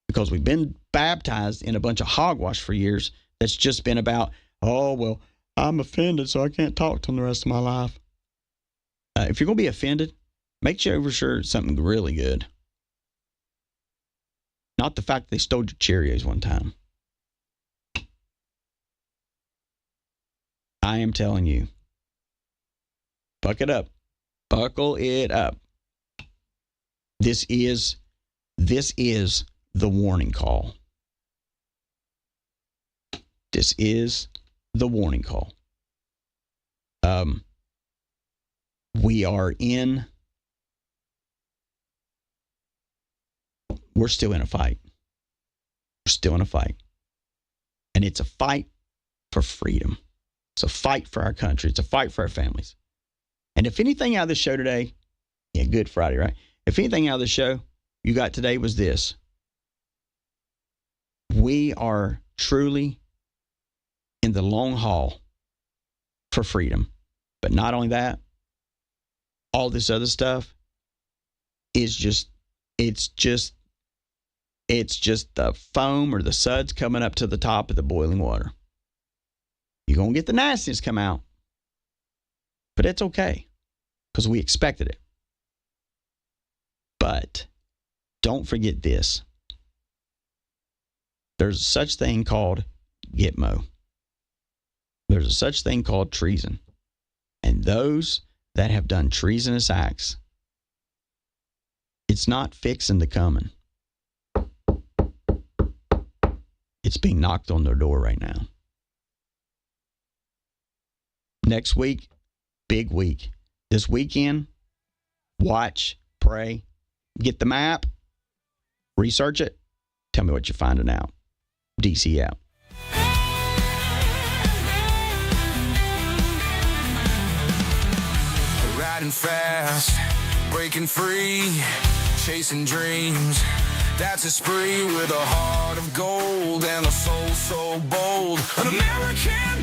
Because we've been baptized in a bunch of hogwash for years that's just been about, oh, well, I'm offended, so I can't talk to them the rest of my life. If you're going to be offended, make sure it's something really good. Not the fact that they stole your Cheerios one time. I am telling you, buck it up. Buckle it up. This is the warning call. This is the warning call. We're still in a fight. We're still in a fight. And it's a fight for freedom. It's a fight for our country. It's a fight for our families. And if anything out of the show today, yeah, Good Friday, right? If anything out of the show you got today was this: we are truly in the long haul for freedom. But not only that, all this other stuff is it's just the foam or the suds coming up to the top of the boiling water. You're going to get the nastiness come out. But it's okay, because we expected it. But don't forget this. There's a such thing called Gitmo. There's a such thing called treason. And those that have done treasonous acts, it's not fixing to coming. It's being knocked on their door right now. Next week, big week. This weekend, watch, pray, get the map, research it, tell me what you're finding out. DC out. Riding fast, breaking free, chasing dreams. That's a spree with a heart of gold and a soul so bold. An American